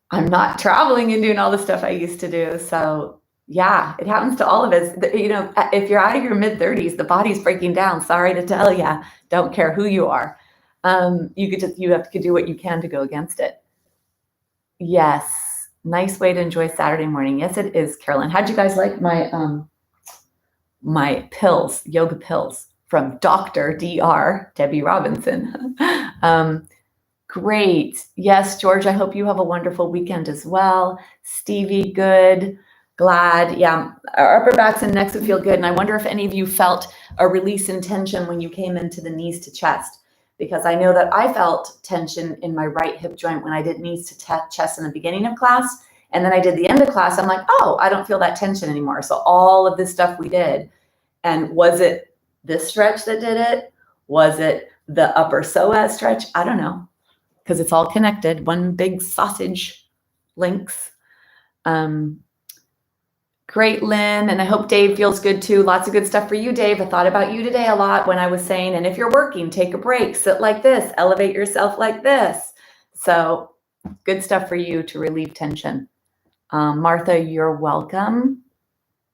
I'm not traveling and doing all the stuff I used to do. So yeah, it happens to all of us. You know, if you're out of your mid 30s, the body's breaking down. Sorry to tell you, don't care who you are. You have to do what you can to go against it. Yes, nice way to enjoy Saturday morning. Yes, it is, Carolyn. How'd you guys like my pills, yoga pills from Dr. Dr. Debbie Robinson? Great. Yes, George, I hope you have a wonderful weekend as well. Stevie, good. Glad. Yeah, our upper backs and necks would feel good. And I wonder if any of you felt a release in tension when you came into the knees to chest, because I know that I felt tension in my right hip joint when I did knees to chest in the beginning of class. And then I did the end of class. I'm like, oh, I don't feel that tension anymore. So all of this stuff we did. And was it this stretch that did it? Was it the upper psoas stretch? I don't know, because it's all connected. One big sausage links. Great, Lynn. And I hope Dave feels good too. Lots of good stuff for you, Dave. I thought about you today a lot when I was saying, and if you're working, take a break, sit like this, elevate yourself like this. So good stuff for you to relieve tension. Martha, you're welcome.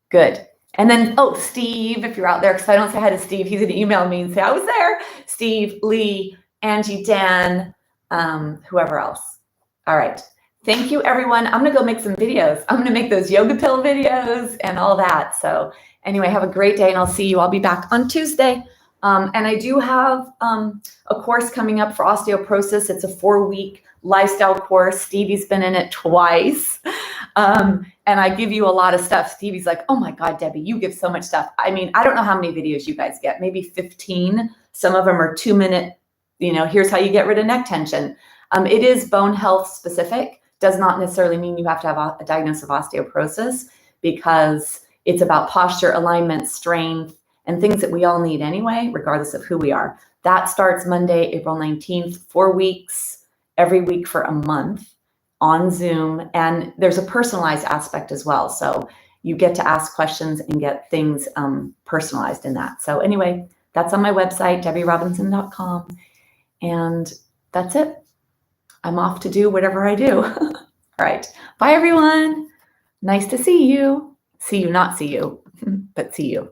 Good. And then, oh, Steve, if you're out there, because I don't say hi to Steve, he's going to email me and say, I was there. Steve, Lee, Angie, Dan, whoever else. All right. Thank you, everyone. I'm going to go make some videos. I'm going to make those yoga pill videos and all that. So anyway, have a great day, and I'll see you. I'll be back on Tuesday. And I do have a course coming up for osteoporosis. It's a 4-week lifestyle course. Stevie's been in it twice. And I give you a lot of stuff. Stevie's like, oh my God, Debbie, you give so much stuff. I mean, I don't know how many videos you guys get, maybe 15. Some of them are 2-minute, here's how you get rid of neck tension. It is bone health specific. Does not necessarily mean you have to have a diagnosis of osteoporosis, because it's about posture, alignment, strength, and things that we all need anyway, regardless of who we are. That starts Monday, April 19th, 4 weeks, every week for a month on Zoom. And there's a personalized aspect as well. So you get to ask questions and get things personalized in that. So anyway, that's on my website, debbierobinson.com. And that's it. I'm off to do whatever I do. All right. Bye, everyone. Nice to see you. See you, not see you, but see you.